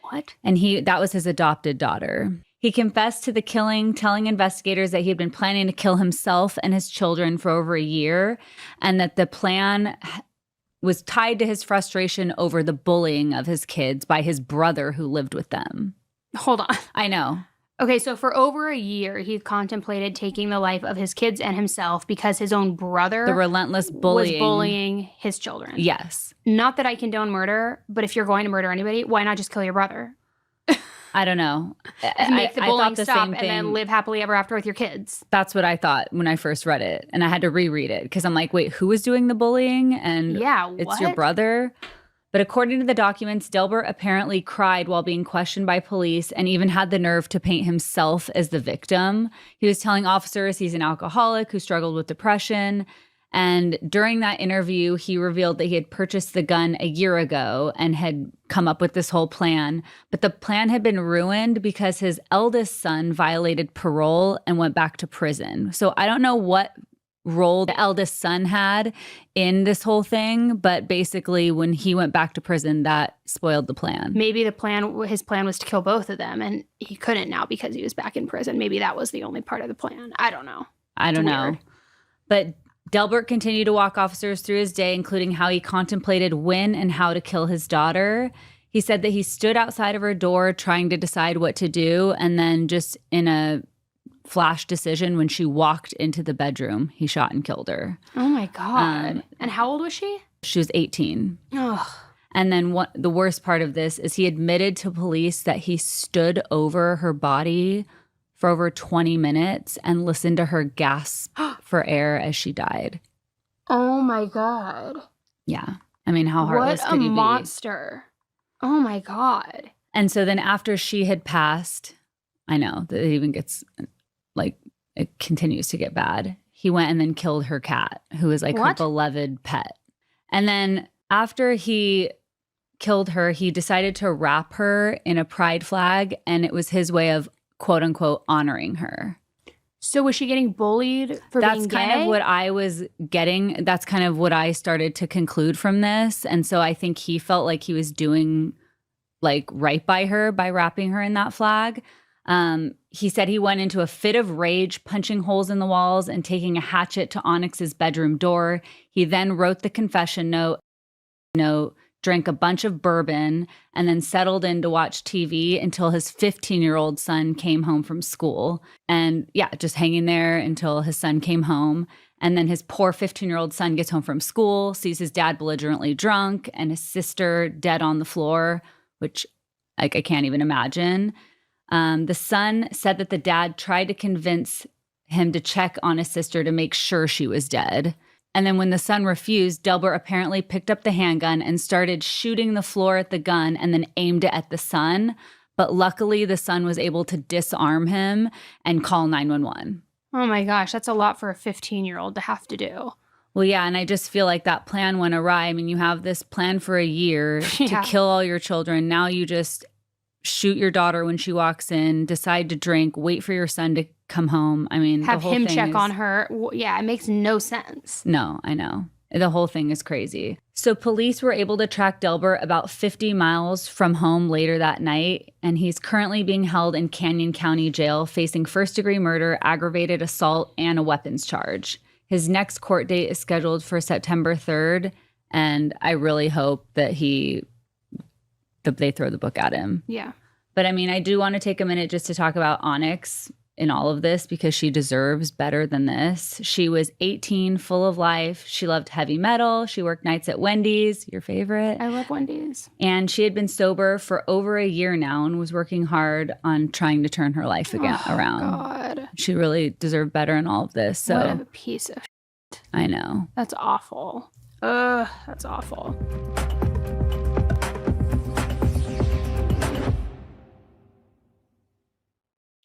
What? And that was his adopted daughter. He confessed to the killing, telling investigators that he had been planning to kill himself and his children for over a year, and that the plan was tied to his frustration over the bullying of his kids by his brother who lived with them. Hold on. I know. Okay, so for over a year, he contemplated taking the life of his kids and himself because his own brother, the relentless bullying, was bullying his children. Yes. Not that I condone murder, but if you're going to murder anybody, why not just kill your brother? I don't know. And make the bullying the stop same and thing. then live happily ever after with your kids. That's what I thought when I first read it. And I had to reread it because I'm like, wait, who was doing the bullying? And it's your brother? But according to the documents, Delbert apparently cried while being questioned by police and even had the nerve to paint himself as the victim. He was telling officers he's an alcoholic who struggled with depression. And during that interview, he revealed that he had purchased the gun a year ago and had come up with this whole plan. But the plan had been ruined because his eldest son violated parole and went back to prison. So I don't know what role the eldest son had in this whole thing, but basically when he went back to prison, that spoiled the plan. Maybe his plan was to kill both of them, and he couldn't now because he was back in prison. Maybe that was the only part of the plan. I don't know. I don't know. But Delbert continued to walk officers through his day, including how he contemplated when and how to kill his daughter. He said that he stood outside of her door trying to decide what to do, and then just in a flash decision, when she walked into the bedroom, he shot and killed her. Oh my God. And how old was she? She was 18. Oh. And then the worst part of this is he admitted to police that he stood over her body for over 20 minutes and listened to her gasp for air as she died. Oh my God. Yeah. I mean, how heartless could he be? What a monster. Oh my God. And so then after she had passed, I know that it even gets, like, it continues to get bad. He went and then killed her cat, who was like her beloved pet. And then after he killed her, he decided to wrap her in a pride flag, and it was his way of, quote unquote, honoring her. So was she getting bullied for being gay? That's kind of what I was getting. That's kind of what I started to conclude from this. And so I think he felt like he was doing like right by her by wrapping her in that flag. He said he went into a fit of rage, punching holes in the walls and taking a hatchet to Onyx's bedroom door. He then wrote the confession note, drank a bunch of bourbon, and then settled in to watch TV until his 15-year-old son came home from school. And yeah, just hanging there until his son came home. And then his poor 15-year-old son gets home from school, sees his dad belligerently drunk and his sister dead on the floor, which like I can't even imagine. The son said that the dad tried to convince him to check on his sister to make sure she was dead. And then when the son refused, Delbert apparently picked up the handgun and started shooting the floor at the gun and then aimed it at the son. But luckily, the son was able to disarm him and call 911. Oh my gosh, that's a lot for a 15-year-old to have to do. Well, yeah, and I just feel like that plan went awry. I mean, you have this plan for a year to kill all your children. Now you just shoot your daughter when she walks in, decide to drink, wait for your son to come home. I mean, have the whole him thing check is, on her. Yeah, it makes no sense. No, I know. The whole thing is crazy. So police were able to track Delbert about 50 miles from home later that night, and he's currently being held in Canyon County Jail facing first-degree murder, aggravated assault, and a weapons charge. His next court date is scheduled for September 3rd, and I really hope that they throw the book at him. Yeah. But I mean, I do want to take a minute just to talk about Onyx in all of this because she deserves better than this. She was 18, full of life. She loved heavy metal. She worked nights at Wendy's, your favorite. I love Wendy's. And she had been sober for over a year now and was working hard on trying to turn her life around. God. She really deserved better in all of this. So what a piece of shit. I know. That's awful. Ugh, that's awful.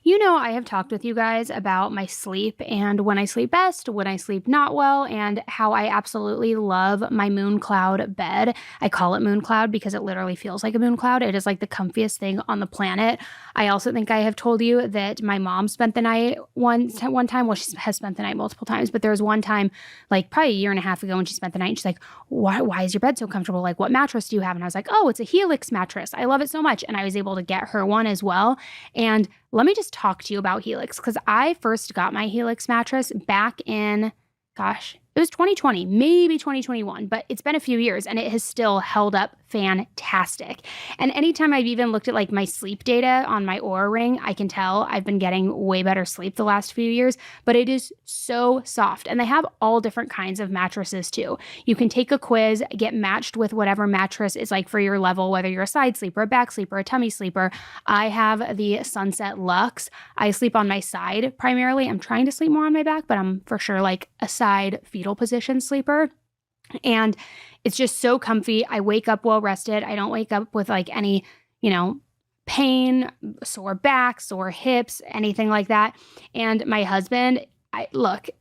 You know, I have talked with you guys about my sleep and when I sleep best, when I sleep not well, and how I absolutely love my moon cloud bed. I call it moon cloud because it literally feels like a moon cloud. It is like the comfiest thing on the planet. I also think I have told you that my mom spent the night one time. Well, she has spent the night multiple times, but there was one time, like probably a year and a half ago when she spent the night, and she's like, why is your bed so comfortable? Like, what mattress do you have? And I was like, oh, it's a Helix mattress. I love it so much. And I was able to get her one as well. And let me just talk to you about Helix, because I first got my Helix mattress back in, it was 2020, maybe 2021, but it's been a few years and it has still held up fantastic. And anytime I've even looked at like my sleep data on my Oura Ring, I can tell I've been getting way better sleep the last few years, but it is so soft. And they have all different kinds of mattresses too. You can take a quiz, get matched with whatever mattress is like for your level, whether you're a side sleeper, a back sleeper, a tummy sleeper. I have the Sunset Luxe. I sleep on my side primarily. I'm trying to sleep more on my back, but I'm for sure like a side fetal position sleeper. And it's just so comfy. I wake up well rested. I don't wake up with like any, pain, sore back, sore hips, anything like that. And my husband,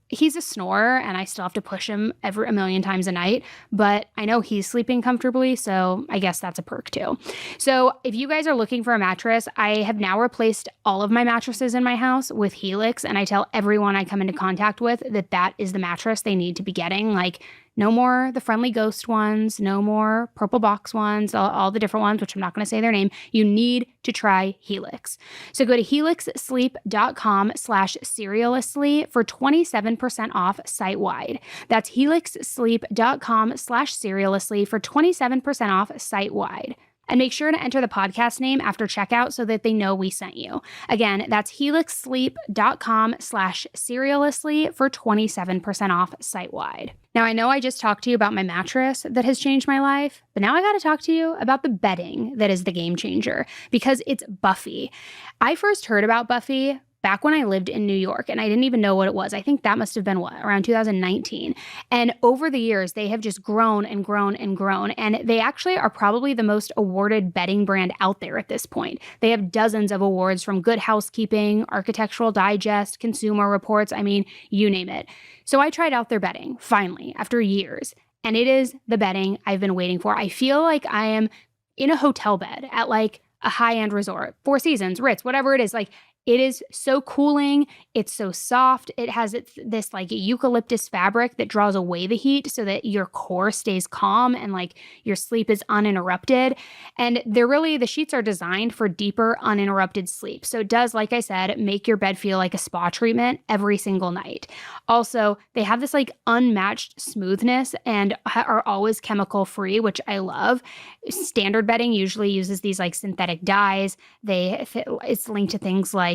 he's a snorer and I still have to push him a million times a night, but I know he's sleeping comfortably, so I guess that's a perk too. So if you guys are looking for a mattress, I have now replaced all of my mattresses in my house with Helix, and I tell everyone I come into contact with that is the mattress they need to be getting. Like, no more the Friendly Ghost ones, no more Purple Box ones, all the different ones, which I'm not going to say their name. You need to try Helix. So go to helixsleep.com/serialously for 27% off site-wide. That's helixsleep.com/serialously for 27% off site-wide. And make sure to enter the podcast name after checkout so that they know we sent you. Again, that's helixsleep.com/serialously for 27% off site-wide. Now, I know I just talked to you about my mattress that has changed my life, but now I got to talk to you about the bedding that is the game changer, because it's Buffy. I first heard about Buffy back when I lived in New York, and I didn't even know what it was. I think that must have been around 2019. And over the years, they have just grown and grown and grown. And they actually are probably the most awarded bedding brand out there at this point. They have dozens of awards from Good Housekeeping, Architectural Digest, Consumer Reports. I mean, you name it. So I tried out their bedding, finally, after years. And it is the bedding I've been waiting for. I feel like I am in a hotel bed at like a high-end resort, Four Seasons, Ritz, whatever it is. Like, it is so cooling. It's so soft. It has this like eucalyptus fabric that draws away the heat so that your core stays calm and like your sleep is uninterrupted. And the sheets are designed for deeper, uninterrupted sleep. So it does, like I said, make your bed feel like a spa treatment every single night. Also, they have this like unmatched smoothness and are always chemical free, which I love. Standard bedding usually uses these like synthetic dyes. It's linked to things like,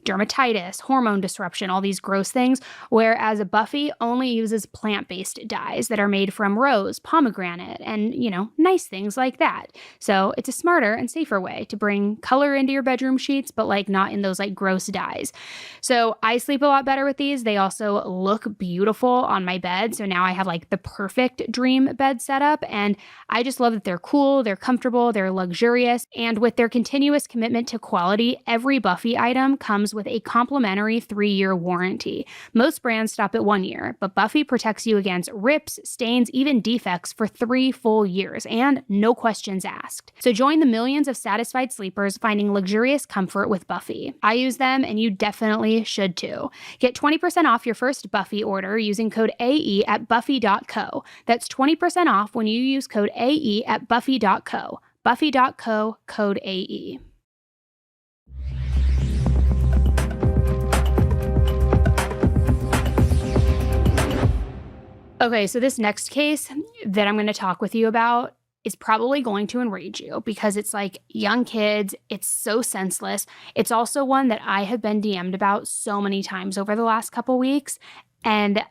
dermatitis, hormone disruption, all these gross things, whereas a Buffy only uses plant-based dyes that are made from rose, pomegranate, and, nice things like that. So it's a smarter and safer way to bring color into your bedroom sheets, but like not in those like gross dyes. So I sleep a lot better with these. They also look beautiful on my bed. So now I have like the perfect dream bed setup, and I just love that they're cool, they're comfortable, they're luxurious, and with their continuous commitment to quality, every Buffy item comes with a complimentary 3-year warranty. Most brands stop at 1 year, but Buffy protects you against rips, stains, even defects for 3 full years, and no questions asked. So join the millions of satisfied sleepers finding luxurious comfort with Buffy. I use them, and you definitely should too. Get 20% off your first Buffy order using code AE at buffy.co. That's 20% off when you use code AE at buffy.co. Buffy.co, code AE. Okay, so this next case that I'm going to talk with you about is probably going to enrage you because it's like young kids. It's so senseless. It's also one that I have been DM'd about so many times over the last couple weeks. And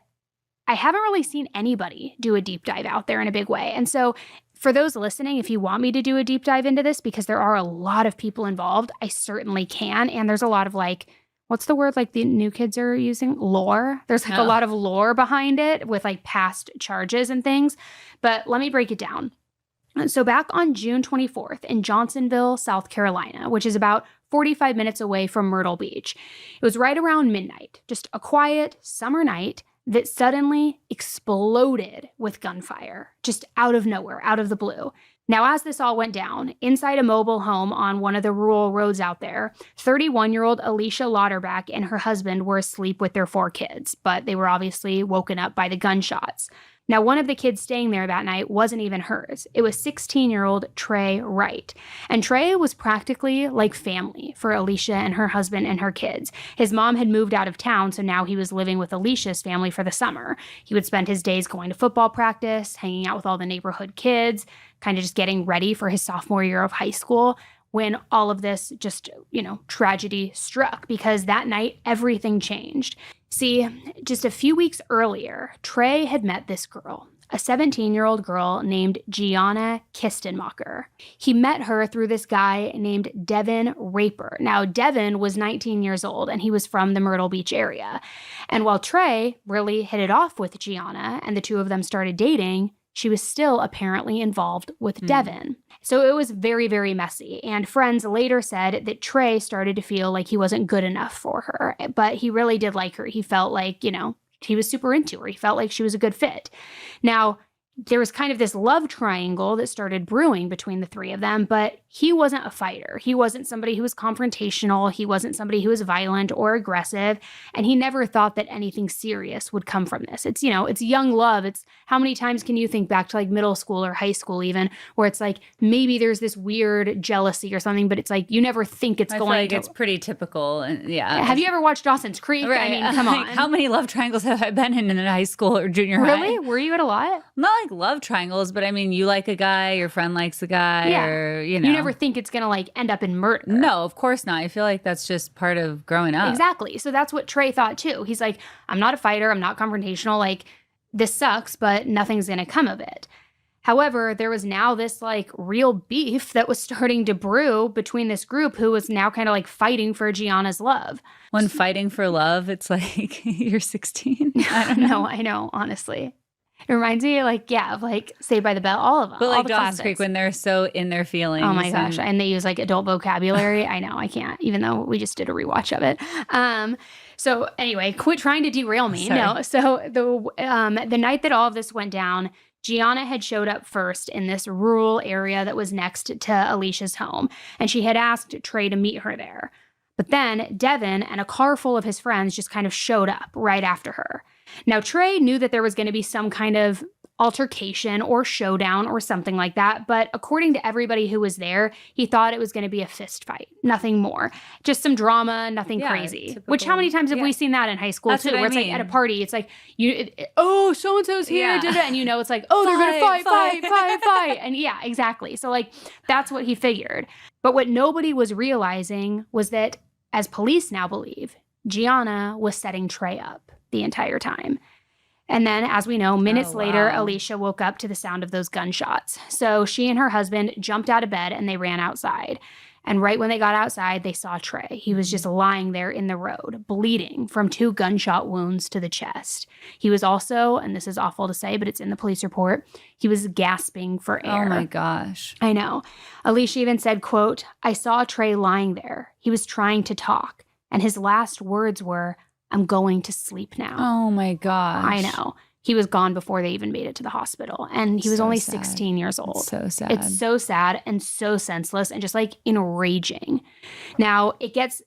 I haven't really seen anybody do a deep dive out there in a big way. And so for those listening, if you want me to do a deep dive into this, because there are a lot of people involved, I certainly can. And there's a lot of like, what's the word like the new kids are using? Lore. There's like a lot of lore behind it with like past charges and things. But let me break it down. So back on June 24th in Johnsonville, South Carolina, which is about 45 minutes away from Myrtle Beach, it was right around midnight, just a quiet summer night that suddenly exploded with gunfire, just out of nowhere, out of the blue. Now, as this all went down, inside a mobile home on one of the rural roads out there, 31-year-old Alicia Lauterbach and her husband were asleep with their 4 kids, but they were obviously woken up by the gunshots. Now, one of the kids staying there that night wasn't even hers. It was 16-year-old Trey Wright. And Trey was practically like family for Alicia and her husband and her kids. His mom had moved out of town, so now he was living with Alicia's family for the summer. He would spend his days going to football practice, hanging out with all the neighborhood kids, kind of just getting ready for his sophomore year of high school when all of this just, tragedy struck, because that night everything changed. See, just a few weeks earlier, Trey had met this girl, a 17-year-old girl named Gianna Kistenmacher. He met her through this guy named Devin Raper. Now, Devin was 19 years old, and he was from the Myrtle Beach area. And while Trey really hit it off with Gianna, and the two of them started dating, she was still apparently involved with Devin. So it was very, very messy. And friends later said that Trey started to feel like he wasn't good enough for her, but he really did like her. He felt like, he was super into her. He felt like she was a good fit. Now, there was kind of this love triangle that started brewing between the three of them, but he wasn't a fighter. He wasn't somebody who was confrontational. He wasn't somebody who was violent or aggressive. And he never thought that anything serious would come from this. It's, it's young love. It's how many times can you think back to like middle school or high school even, where it's like maybe there's this weird jealousy or something, but it's like you never think it's going to. It's pretty typical. Yeah. Have you ever watched Dawson's Creek? Right. I mean, come on. Like, how many love triangles have I been in high school or junior high? Really? Were you at a lot? Not like love triangles, but I mean, you like a guy, your friend likes a guy, or, You never think it's going to like end up in murder. No, of course not. I feel like that's just part of growing up. Exactly. So that's what Trey thought too. He's like, I'm not a fighter. I'm not confrontational. Like, this sucks, but nothing's going to come of it. However, there was now this like real beef that was starting to brew between this group who was now kind of like fighting for Gianna's love. When fighting for love, it's like you're 16. I don't know. No, I know, honestly. It reminds me of like Saved by the Bell, all of them. But all like the Dawson's classics. Creek, when they're so in their feelings. Oh my gosh. And they use like adult vocabulary. I know, I can't, even though we just did a rewatch of it. So anyway, quit trying to derail me. Sorry. No. So the night that all of this went down, Gianna had showed up first in this rural area that was next to Alicia's home. And she had asked Trey to meet her there. But then Devin and a car full of his friends just kind of showed up right after her. Now, Trey knew that there was going to be some kind of altercation or showdown or something like that. But according to everybody who was there, he thought it was going to be a fist fight, nothing more. Just some drama, nothing crazy. Typical. Which how many times have we seen that in high school That's too? what I Where it's mean. like at a party, it's like, so-and-so's here, Yeah. and it's like, oh, they're going to fight. And yeah, exactly. So like, that's what he figured. But what nobody was realizing was that, as police now believe, Gianna was setting Trey up the entire time. And then, as we know, minutes later, Alicia woke up to the sound of those gunshots. So she and her husband jumped out of bed and they ran outside. And right when they got outside, they saw Trey. He was just lying there in the road, bleeding from 2 gunshot wounds to the chest. He was also, and this is awful to say, but it's in the police report, he was gasping for air. Oh my gosh. I know. Alicia even said, quote, "I saw Trey lying there. He was trying to talk. And his last words were, "I'm going to sleep now." Oh my gosh. I know. He was gone before they even made it to the hospital. And he was only sad. 16 years old. It's so sad. It's so sad and so senseless and just like enraging. Now, it gets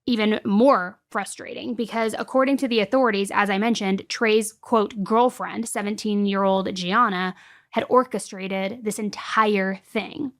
even more frustrating because according to the authorities, as I mentioned, Trey's, quote, girlfriend, 17-year-old Gianna, had orchestrated this entire thing.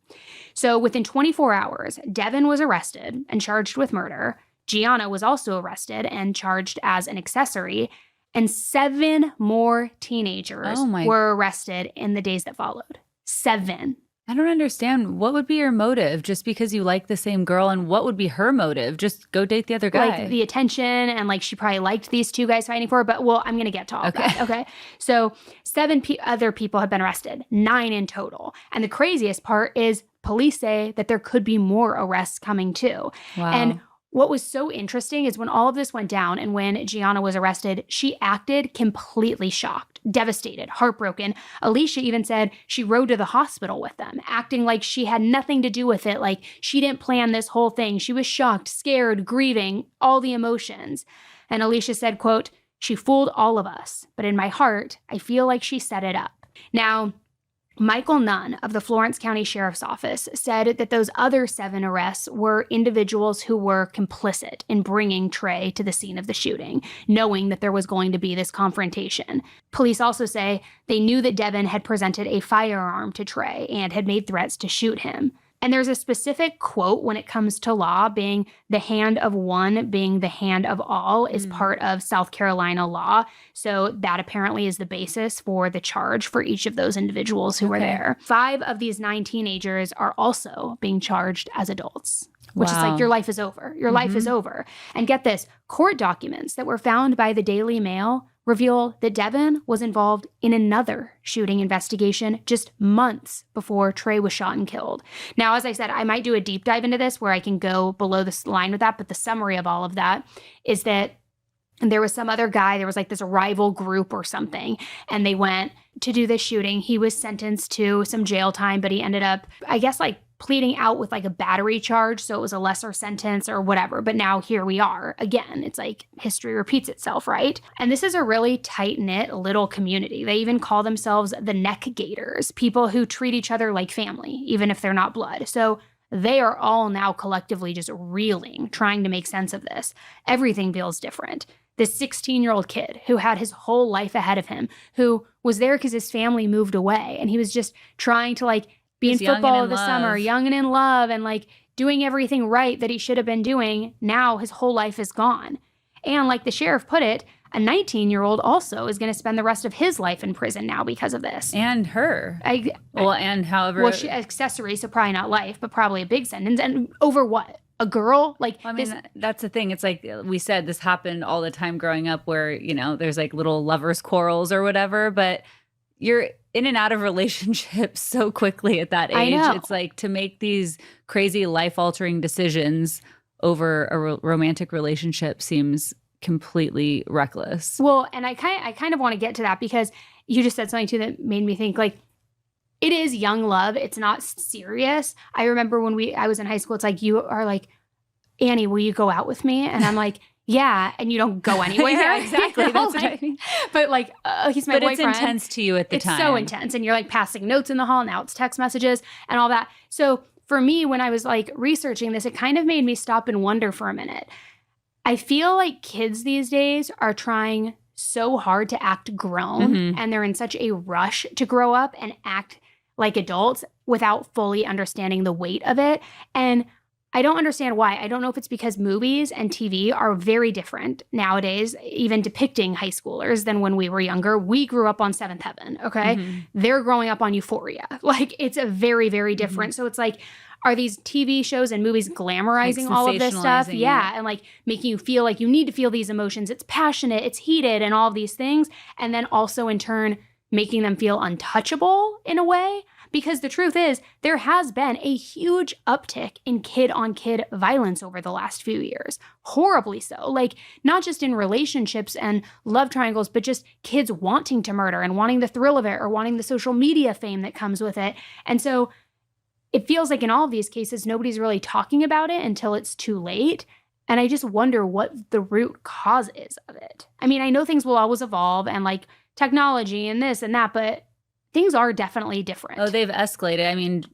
So within 24 hours, Devin was arrested and charged with murder. Gianna was also arrested and charged as an accessory. And 7 more teenagers were arrested in the days that followed. 7. I don't understand. What would be your motive just because you like the same girl? And what would be her motive? Just go date the other guy. Like the attention, and like she probably liked these 2 guys fighting for her. But well, I'm going to get to all that. Okay. So 7 other people have been arrested, 9 in total. And the craziest part is police say that there could be more arrests coming too. Wow. And what was so interesting is when all of this went down and when Gianna was arrested, she acted completely shocked, devastated, heartbroken. Alicia even said she rode to the hospital with them, acting like she had nothing to do with it, like she didn't plan this whole thing. She was shocked, scared, grieving, all the emotions. And Alicia said, quote, "She fooled all of us, but in my heart, I feel like she set it up." Now, Michael Nunn of the Florence County Sheriff's Office said that those other 7 arrests were individuals who were complicit in bringing Trey to the scene of the shooting, knowing that there was going to be this confrontation. Police also say they knew that Devin had presented a firearm to Trey and had made threats to shoot him. And there's a specific quote when it comes to law, being the hand of one being the hand of all is part of South Carolina law. So that apparently is the basis for the charge for each of those individuals who were there. 5 of these 9 teenagers are also being charged as adults, which is like, your life is over. Your life is over. And get this, court documents that were found by the Daily Mail reveal that Devin was involved in another shooting investigation just months before Trey was shot and killed. Now, as I said, I might do a deep dive into this where I can go below this line with that, but the summary of all of that is that there was some other guy, there was like this rival group or something, and they went to do this shooting. He was sentenced to some jail time, but he ended up, I guess, like pleading out with like a battery charge, so it was a lesser sentence or whatever. But now here we are again. It's like history repeats itself, right? And this is a really tight-knit little community. They even call themselves the Neck Gators, people who treat each other like family, even if they're not blood. So they are all now collectively just reeling, trying to make sense of this. Everything feels different. This 16-year-old kid who had his whole life ahead of him, who was there because his family moved away, and he was just trying to like be in football of the summer, young and in love, and like doing everything right that he should have been doing. Now his whole life is gone. And like the sheriff put it, a 19-year-old also is going to spend the rest of his life in prison now because of this. And her. She accessory, so probably not life, but probably a big sentence. And over what? A girl? Like, I mean, that's the thing. It's like we said, this happened all the time growing up where, you know, there's like little lovers' quarrels or whatever, but you're in and out of relationships so quickly at that age. I know. It's like to make these crazy life-altering decisions over a romantic relationship seems completely reckless. Well, and I kind of want to get to that because you just said something too that made me think like, it is young love. It's not serious. I remember when I was in high school, it's like, you are like, "Annie, will you go out with me?" And I'm like, "Yeah," and you don't go anywhere. Yeah, exactly. You know? That's what I mean. But like, he's my boyfriend. But it's intense to you at the time. It's so intense. And you're like passing notes in the hall. Now it's text messages and all that. So for me, when I was like researching this, it kind of made me stop and wonder for a minute. I feel like kids these days are trying so hard to act grown, and they're in such a rush to grow up and act like adults without fully understanding the weight of it. And I don't understand why. I don't know if it's because movies and TV are very different nowadays, even depicting high schoolers than when we were younger. We grew up on Seventh Heaven, okay? They're growing up on Euphoria. Like, it's a very, very different. So it's like, are these TV shows and movies glamorizing like all of this stuff? Yeah, and like making you feel like you need to feel these emotions. It's passionate, it's heated, and all of these things. And then also in turn, making them feel untouchable in a way. Because the truth is, there has been a huge uptick in kid-on-kid violence over the last few years. Horribly so. Like, not just in relationships and love triangles, but just kids wanting to murder and wanting the thrill of it or wanting the social media fame that comes with it. And so it feels like in all of these cases, nobody's really talking about it until it's too late. And I just wonder what the root cause is of it. I mean, I know things will always evolve and like technology and this and that, but things are definitely different. Oh, they've escalated. I mean,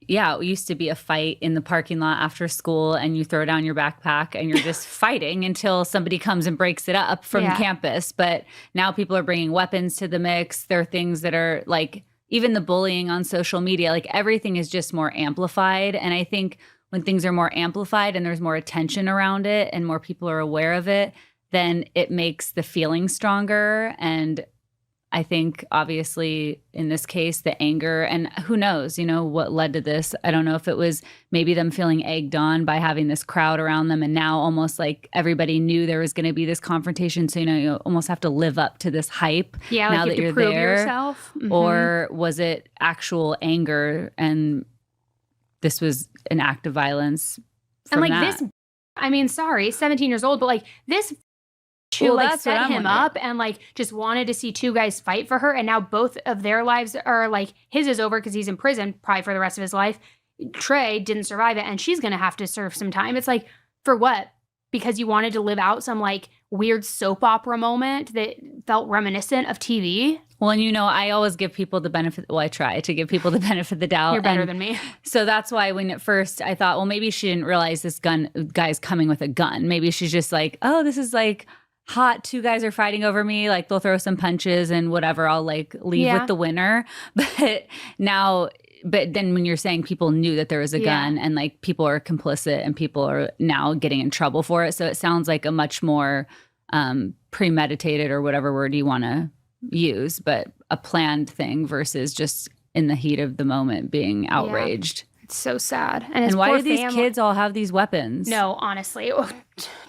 yeah, it used to be a fight in the parking lot after school and you throw down your backpack and you're just fighting until somebody comes and breaks it up from campus. But now people are bringing weapons to the mix. There are things that are like, even the bullying on social media, like everything is just more amplified. And I think when things are more amplified and there's more attention around it and more people are aware of it, then it makes the feeling stronger. And I think obviously in this case, the anger, and who knows, what led to this. I don't know if it was maybe them feeling egged on by having this crowd around them. And now almost like everybody knew there was going to be this confrontation. So, you almost have to live up to this hype now like that you're prove there. Yourself. Mm-hmm. Or was it actual anger and this was an act of violence from and like that? this, I mean, sorry, 17 years old, but like this who like set him up and like just wanted to see two guys fight for her, and now both of their lives are like, his is over because he's in prison probably for the rest of his life. Trey didn't survive it and she's gonna have to serve some time. It's like, for what? Because you wanted to live out some like weird soap opera moment that felt reminiscent of TV. Well, and I always give people the benefit. Well, I try to give people the benefit of the doubt. You're better than me. So that's why when at first I thought, well, maybe she didn't realize this guy's coming with a gun. Maybe she's just like, oh, this is like hot. Two guys are fighting over me. Like they'll throw some punches and whatever. I'll like leave with the winner. But then when you're saying people knew that there was a gun and like people are complicit and people are now getting in trouble for it. So it sounds like a much more premeditated or whatever word you want to use, but a planned thing versus just in the heat of the moment being outraged. It's so sad. And why do these kids all have these weapons? No, honestly.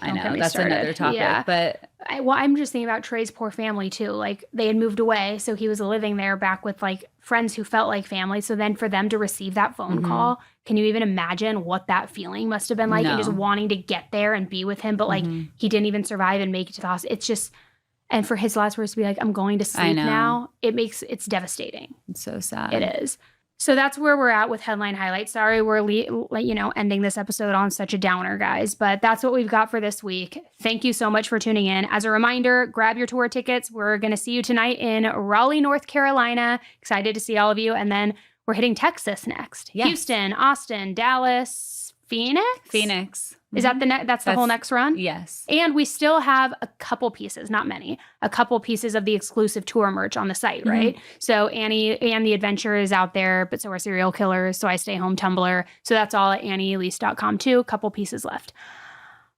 I know, that's another topic. But I'm just thinking about Trey's poor family too. Like they had moved away, so he was living there back with like friends who felt like family. So then for them to receive that phone call, can you even imagine what that feeling must have been like? No. And just wanting to get there and be with him, but like he didn't even survive and make it to the hospital. It's just, and for his last words to be like, I'm going to sleep now, it's devastating. It's so sad. It is. So that's where we're at with headline highlights. Sorry, we're ending this episode on such a downer, guys, but that's what we've got for this week. Thank you so much for tuning in. As a reminder, grab your tour tickets. We're going to see you tonight in Raleigh, North Carolina. Excited to see all of you. And then we're hitting Texas next. Yes. Houston, Austin, Dallas, Phoenix. Is that that's the whole next run? Yes. And we still have a couple pieces, not many, a couple pieces of the exclusive tour merch on the site, right? So Annie and the Adventure is out there, but so are Serial Killers, So I Stay Home Tumblr. So that's all at AnnieElise.com too. A couple pieces left.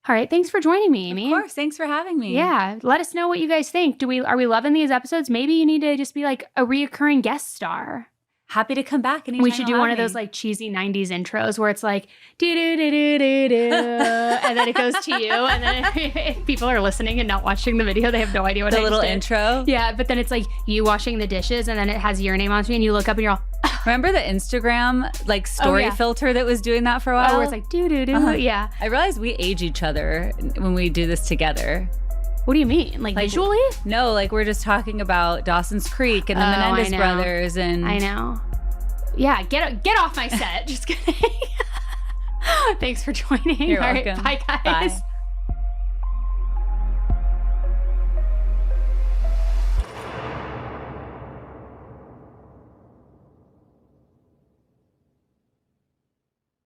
All right. Thanks for joining me, Amy. Of course. Thanks for having me. Yeah. Let us know what you guys think. Are we loving these episodes? Maybe you need to just be like a reoccurring guest star. Happy to come back anytime. We should do one of those like cheesy 90s intros where it's like do do do do do do and then it goes to you, and then if people are listening and not watching the video, they have no idea what the little intro. Yeah, but then it's like you washing the dishes and then it has your name on screen and you look up and you're all remember the Instagram like story filter that was doing that for a while? Where it's like do do do. Yeah. I realized we age each other when we do this together. What do you mean? Like visually? No, like we're just talking about Dawson's Creek and the Menendez brothers. And I know. Yeah, get off my set. Just kidding. Thanks for joining. You're All welcome. Right, bye, guys. Bye.